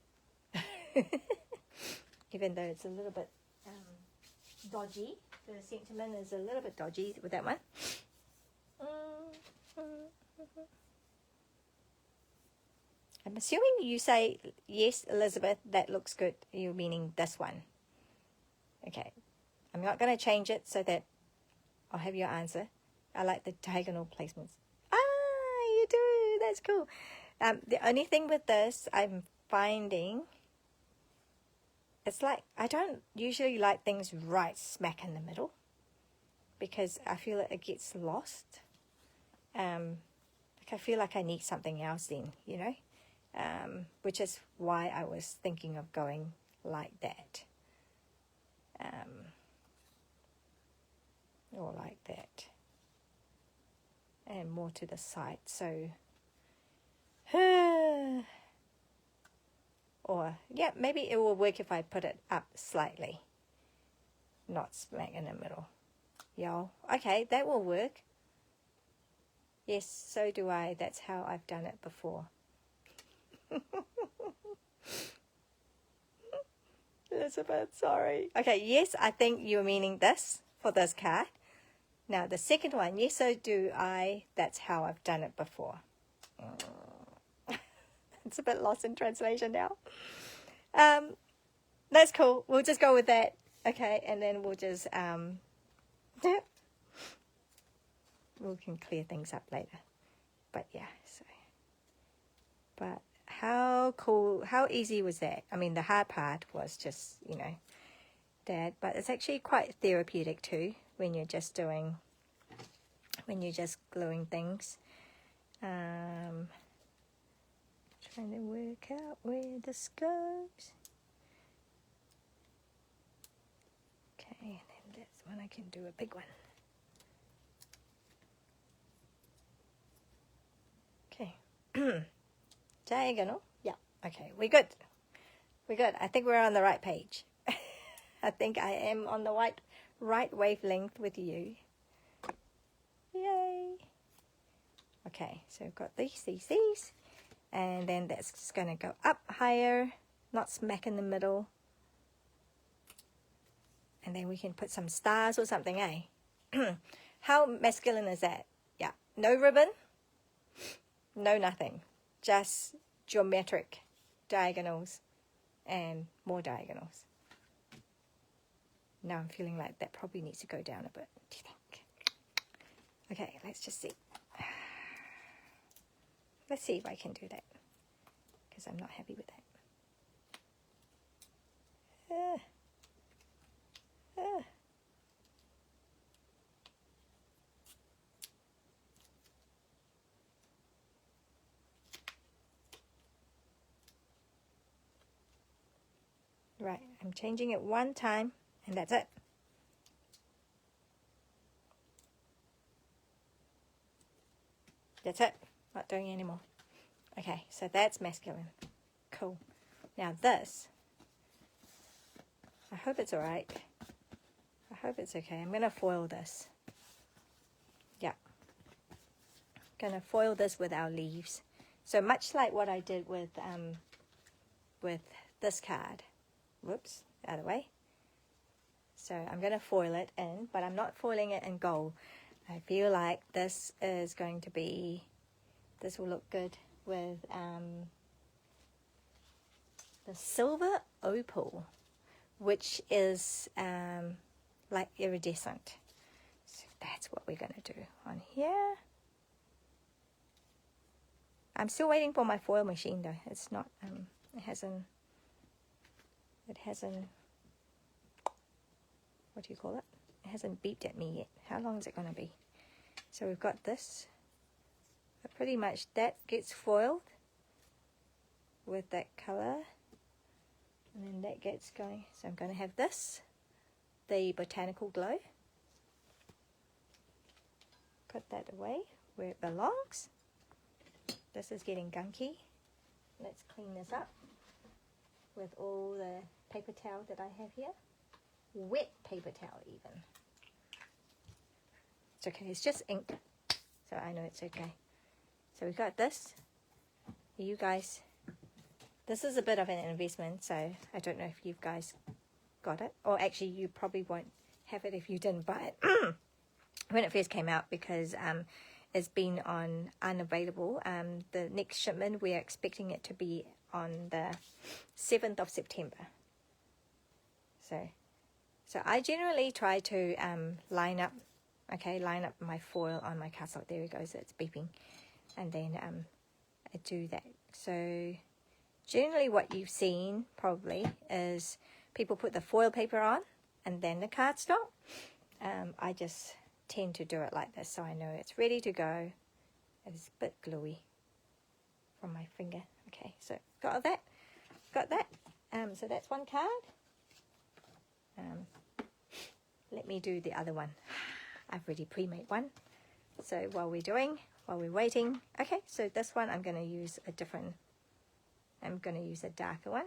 Even though it's a little bit dodgy. The sentiment is a little bit dodgy with that one. I'm assuming you say, yes, Elizabeth, that looks good. You're meaning this one. Okay. I'm not going to change it so that I'll have your answer. I like the diagonal placements. Ah, you do. That's cool. The only thing with this, I'm finding, it's like, I don't usually like things right smack in the middle because I feel it gets lost. Like I feel like I need something else then, you know, which is why I was thinking of going like that, or like that, and more to the side. So, or yeah, maybe it will work if I put it up slightly, not smack in the middle. Yeah, okay, that will work. Yes, so do I. That's how I've done it before. Elizabeth, sorry. Okay, yes, I think you're meaning this for this card. Now, the second one, yes, so do I. That's how I've done it before. It's a bit lost in translation now. That's cool. We'll just go with that. Okay, and then we'll just... we can clear things up later. But yeah, so... But how cool, how easy was that? I mean, the hard part was just, you know, that. But it's actually quite therapeutic too when you're just doing... when you're just gluing things. Trying to work out where this goes. Okay, and then that's when I can do a big one. Okay. Diagonal. Yeah. Okay, we're good. We're good. I think we're on the right page. I think I am on the right wavelength with you. Yay. Okay, so I've got these. And then that's just going to go up higher, not smack in the middle. And then we can put some stars or something, eh? How masculine is that? Yeah, no ribbon, no nothing. Just geometric diagonals and more diagonals. Now I'm feeling like that probably needs to go down a bit. Do you think? Okay, let's just see. Let's see if I can do that, because I'm not happy with that. Right, I'm changing it one time, and that's it. That's it. Not doing it anymore. Okay, so that's masculine. Cool. Now this, I hope it's alright. I hope it's okay. I'm going to foil this. Yeah. Going to foil this with our leaves. So much like what I did with this card. Whoops, out of the way. So I'm going to foil it in, but I'm not foiling it in gold. I feel like this is going to be, this will look good with the silver opal, which is like iridescent. So that's what we're going to do on here. I'm still waiting for my foil machine though. It's not, it hasn't, what do you call it? It hasn't beeped at me yet. How long is it going to be? So we've got this. But pretty much that gets foiled with that color. And then that gets going. So I'm going to have this, the Botanical Glow. Put that away where it belongs. This is getting gunky. Let's clean this up with all the paper towel that I have here. Wet paper towel even. It's okay, it's just ink. So I know it's okay. So we've got this. You guys, this is a bit of an investment, so I don't know if you guys got it. Or actually you probably won't have it if you didn't buy it when it first came out, because it's been on unavailable. The next shipment, we're expecting it to be on the 7th of September. So I generally try to line up my foil on my cardstock. There it goes, it's beeping. And then I do that. So generally what you've seen probably is people put the foil paper on and then the cardstock. I just tend to do it like this, so I know it's ready to go. It's a bit gluey from my finger. Okay, so got that. So that's one card. Let me do the other one. I've already pre-made one. So while we're waiting. Okay, so this one I'm going to use a darker one.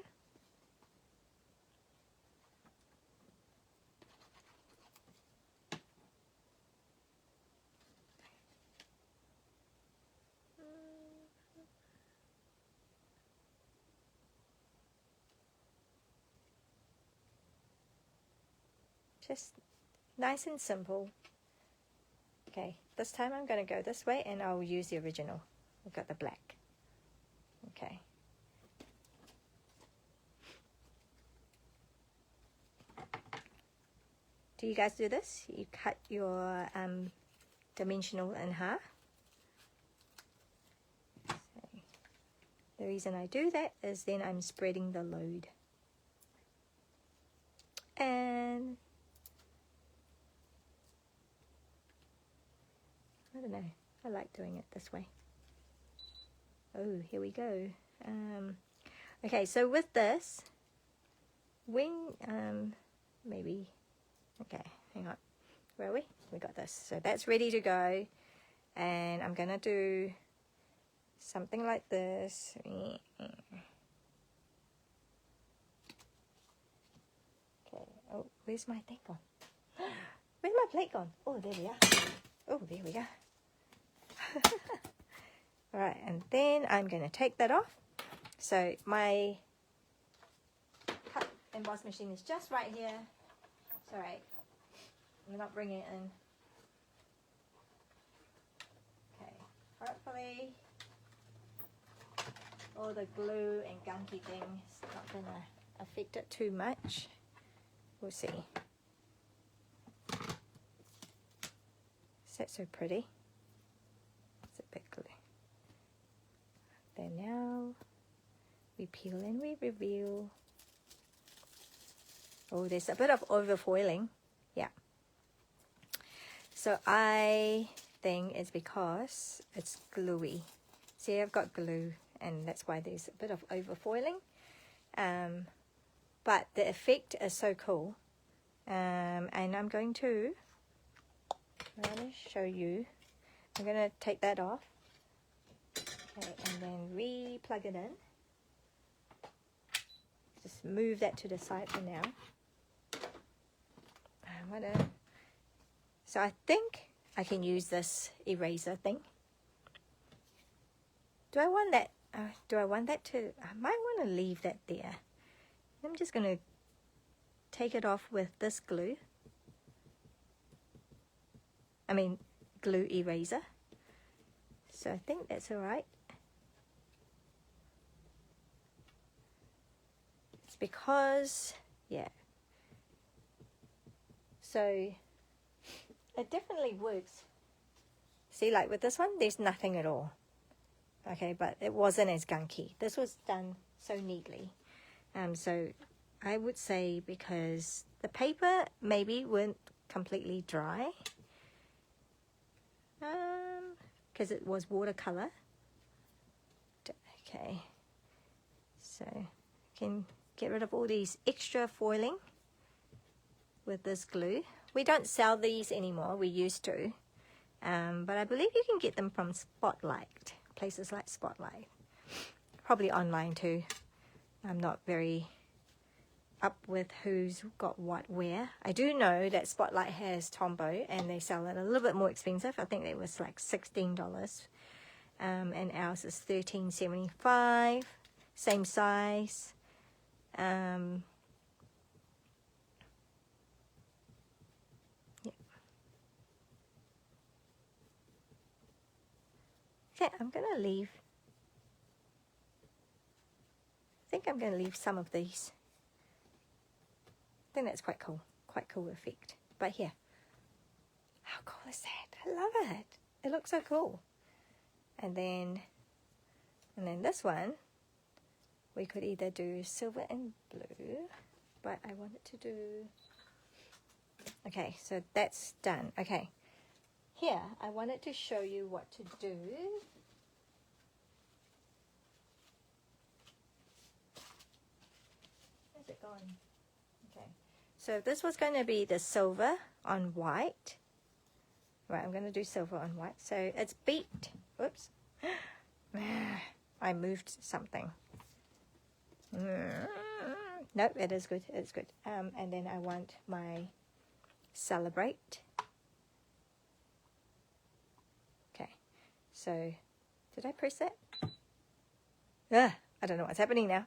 Just nice and simple. Okay, this time I'm going to go this way and I'll use the original. We've got the black. Okay. Do you guys do this? You cut your dimensional in half. So the reason I do that is then I'm spreading the load. And I don't know, I like doing it this way. Oh, here we go. Okay, so with this, when, maybe, okay, hang on, where are we? We got this. So that's ready to go. And I'm going to do something like this. Okay, oh, where's my thing gone? Where's my plate gone? Oh, there we are. Oh, there we go. Alright, and then I'm going to take that off. So my cut emboss machine is just right here. It's alright. I'm not bringing it in. Okay, hopefully all the glue and gunky thing is not going to affect it too much. We'll see. Is that so pretty? It's a bit glue. Then now we peel and we reveal. Oh, there's a bit of overfoiling. Yeah. So I think it's because it's gluey. See, I've got glue, and that's why there's a bit of overfoiling. But the effect is so cool. And I'm going to show you. I'm going to take that off. Okay, and then re-plug it in. Just move that to the side for now. So I think I can use this eraser thing. Do I want that? Do I want that to? I might want to leave that there. I'm just going to take it off with this glue. I mean, glue eraser. So I think that's all right. It's because, yeah. So it definitely works. See, like with this one, there's nothing at all. Okay, but it wasn't as gunky. This was done so neatly. So I would say because the paper maybe weren't completely dry. Because it was watercolor. Okay, so you can get rid of all these extra foiling with this glue. We don't sell these anymore. We used to, but I believe you can get them from Spotlight, places like Spotlight, probably online too. I'm not very up with who's got what where. I do know that Spotlight has Tombow, and they sell it a little bit more expensive. I think it was like $16, and ours is $13.75, same size. Yeah. Okay, I'm gonna leave. I think I'm gonna leave some of these. I think that's quite cool effect. But here, how cool is that? I love it. It looks so cool. And then this one, we could either do silver and blue, but I wanted to do. Okay, so that's done. Okay, here I wanted to show you what to do. Where's it gone? Okay. So this was going to be the silver on white. Right, I'm going to do silver on white. So it's beat. Oops. I moved something. Nope, it is good. It's good. And then I want my celebrate. Okay. So did I press that? I don't know what's happening now.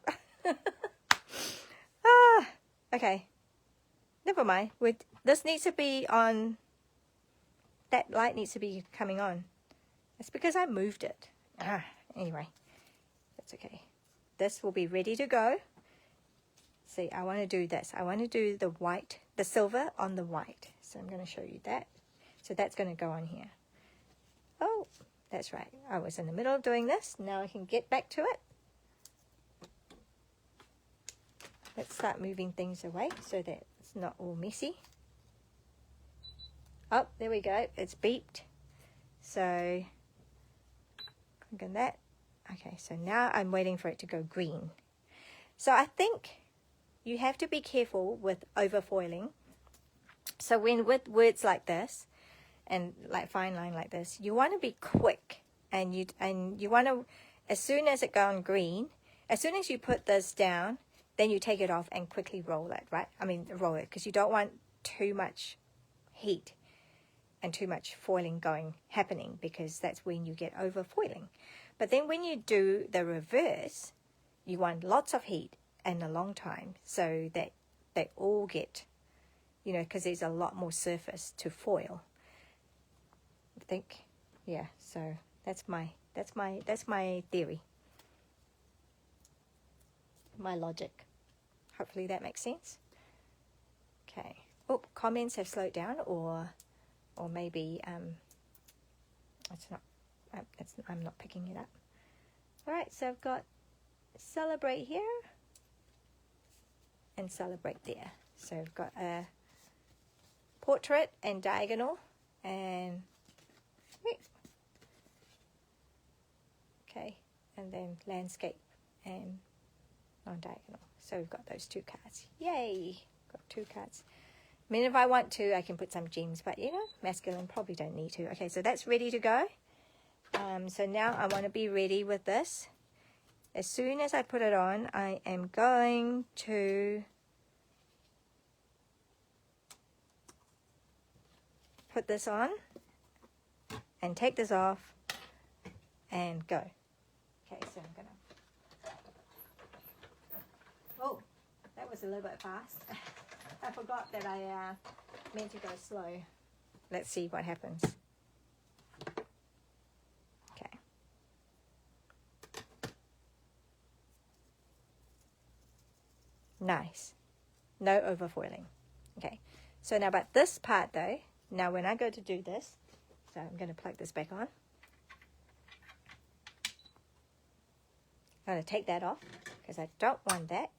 Okay. Never mind. This needs to be on. That light needs to be coming on. It's because I moved it. Anyway, that's okay. This will be ready to go. See, I want to do this. I want to do the white, the silver on the white. So I'm going to show you that. So that's going to go on here. Oh, that's right. I was in the middle of doing this. Now I can get back to it. Let's start moving things away so that it's not all messy. Oh, there we go. It's beeped. So, click on that. Okay, so now I'm waiting for it to go green. So I think you have to be careful with overfoiling. So when with words like this and like fine line like this, you want to be quick, and you want to, as soon as it gone green, as soon as you put this down, then you take it off and quickly roll it, right? I mean, roll it, because you don't want too much heat and too much foiling happening, because that's when you get over foiling. But then when you do the reverse, you want lots of heat and a long time, so that they all get, you know, because there's a lot more surface to foil. I think, yeah. So that's my theory, my logic. Hopefully that makes sense. Okay. Oh, comments have slowed down, or maybe It's not, I'm not picking it up. All right, so I've got celebrate here and celebrate there. So I've got a portrait and diagonal and okay, and then landscape and non-diagonal. So we've got those two cards. Yay! Got two cards. I mean, if I want to, I can put some gems, but you know, masculine probably don't need to. Okay, so that's ready to go. So now I want to be ready with this. As soon as I put it on, I am going to put this on and take this off and go. Okay, so I'm gonna, oh, that was a little bit fast. I forgot that I meant to go slow. Let's see what happens. Okay. Nice. No overfoiling. Okay. So now about this part though, now when I go to do this, so I'm going to plug this back on. I'm going to take that off because I don't want that.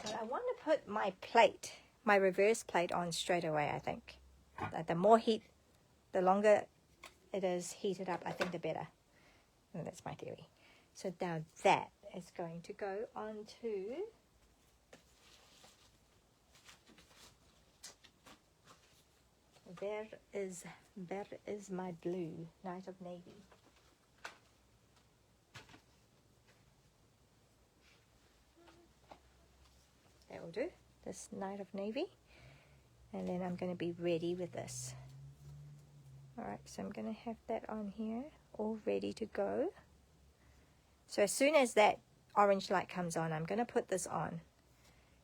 But I want to put my plate, my reverse plate on straight away, I think. The more heat, the longer it is heated up, I think the better. And that's my theory. So now that is going to go onto Where is my blue? Night of Navy. That will do. This Night of Navy. And then I'm going to be ready with this. Alright, so I'm going to have that on here, all ready to go. So as soon as that orange light comes on, I'm going to put this on.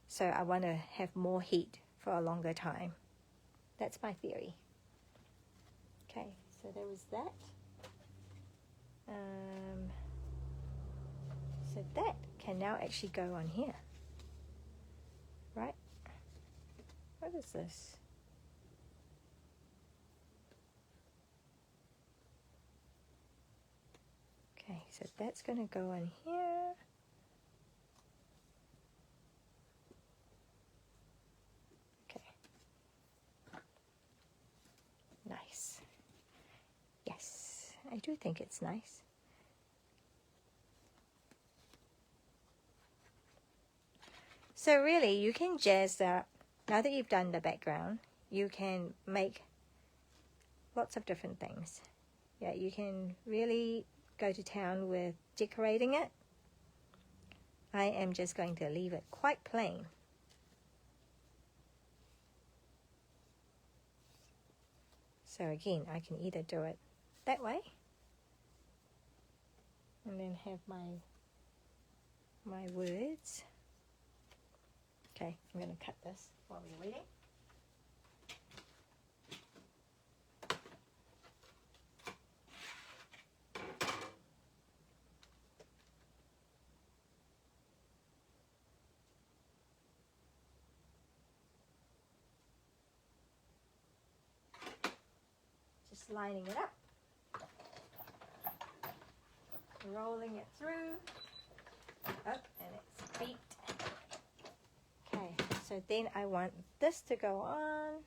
So I want to have more heat for a longer time. That's my theory. Okay, so there was that. So that can now actually go on here. Right? What is this? Okay, so that's going to go on here. Okay. Nice. Yes, I do think it's nice. So really, you can jazz that. Now that you've done the background, you can make lots of different things. Yeah, you can really go to town with decorating it. I am just going to leave it quite plain. So again, I can either do it that way and then have my words. Okay, I'm going to cut this while we're waiting. Just lining it up. Rolling it through. Up, and it's beat. Okay, so then I want this to go on.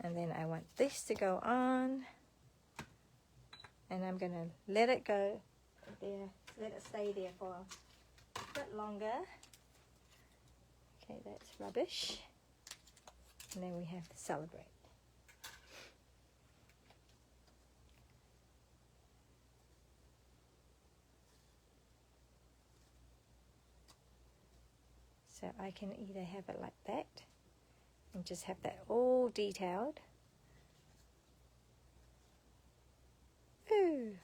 And then I want this to go on. And I'm going to let it go there, let it stay there for a bit longer. Okay, that's rubbish. And then we have to celebrate. So I can either have it like that and just have that all detailed. Ooh,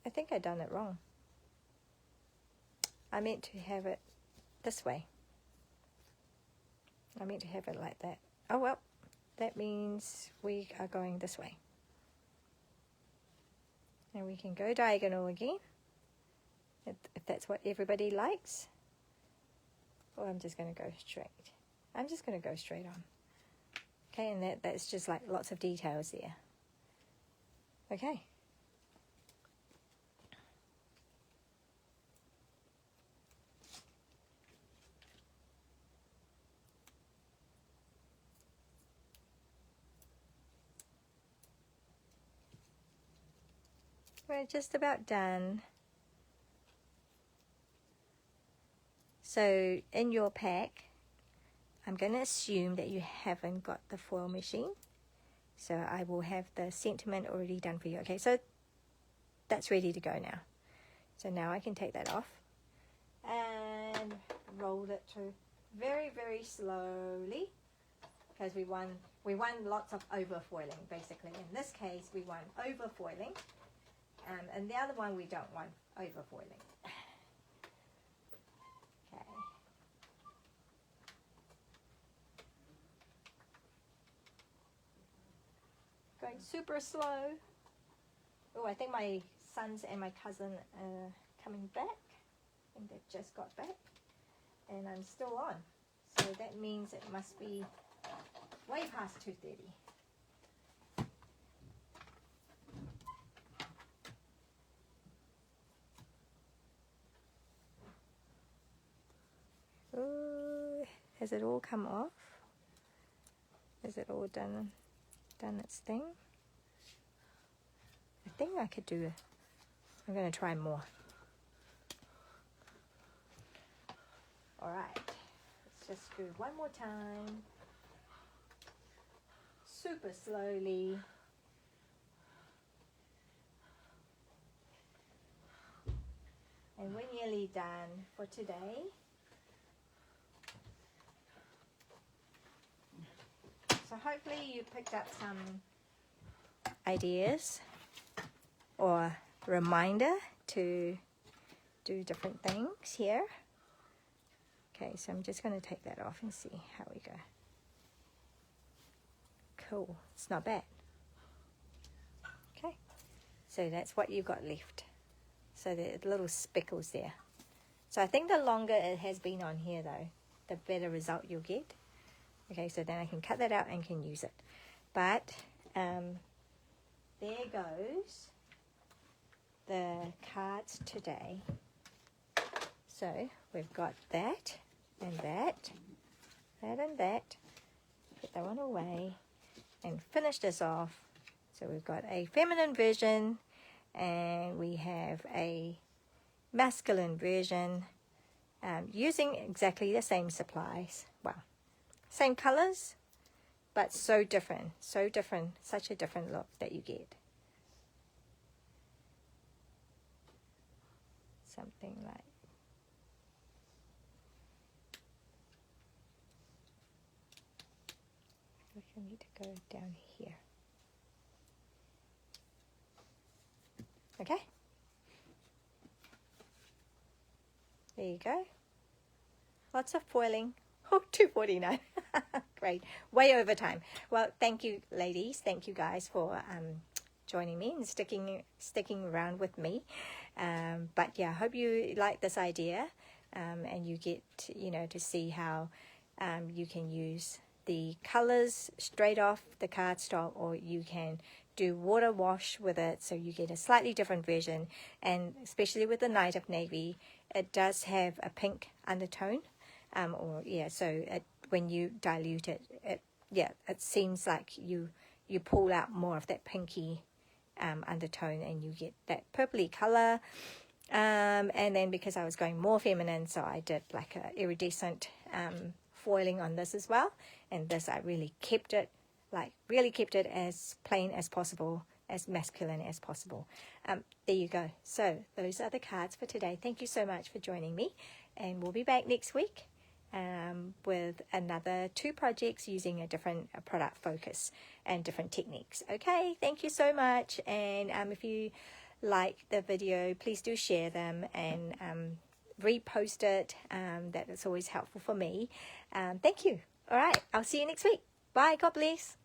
I think I done it wrong. I meant to have it this way. I meant to have it like that. Oh well, that means we are going this way. And we can go diagonal again, if that's what everybody likes. Or I'm just going to go straight. I'm just going to go straight on. Okay, and that's just like lots of details there. Okay. We're just about done. So in your pack, I'm going to assume that you haven't got the foil machine. So I will have the sentiment already done for you. Okay, so that's ready to go now. So now I can take that off and roll it to very, very slowly, because we want lots of overfoiling basically. In this case, we want overfoiling, and the other one we don't want overfoiling. Okay. Going super slow. Oh, I think my sons and my cousin are coming back. I think they've just got back. And I'm still on. So that means it must be way past 2:30. Ooh, has it all come off? Is it all done its thing? I think I could do it. I'm going to try more. Alright, let's just do one more time. Super slowly. And we're nearly done for today. So hopefully you picked up some ideas or reminder to do different things here. Okay, so I'm just going to take that off and see how we go. Cool, it's not bad. Okay, so that's what you've got left. So the little speckles there. So I think the longer it has been on here though, the better result you'll get. Okay, so then I can cut that out and can use it. But there goes the cards today. So we've got that and that, that and that. Put that one away and finish this off. So we've got a feminine version and we have a masculine version using exactly the same supplies. Well, same colors, but so different, such a different look that you get. Something like, I need to go down here. Okay. There you go. Lots of foiling. Oh, 2:49. Great. Way over time. Well, thank you, ladies. Thank you guys for joining me and sticking around with me. But yeah, I hope you like this idea and you get, to see how you can use the colors straight off the cardstock, or you can do water wash with it so you get a slightly different version. And especially with the Night of Navy, it does have a pink undertone. So when you dilute it, it seems like you pull out more of that pinky undertone and you get that purpley color. And then because I was going more feminine, so I did like a iridescent foiling on this as well. And this, I really kept it as plain as possible, as masculine as possible. There you go. So those are the cards for today. Thank you so much for joining me, and we'll be back next week with another 2 projects using a different product focus and different techniques. Okay, thank you so much. And if you like the video, please do share them and repost it. That is always helpful for me. Thank you. All right, I'll see you next week. Bye. God bless.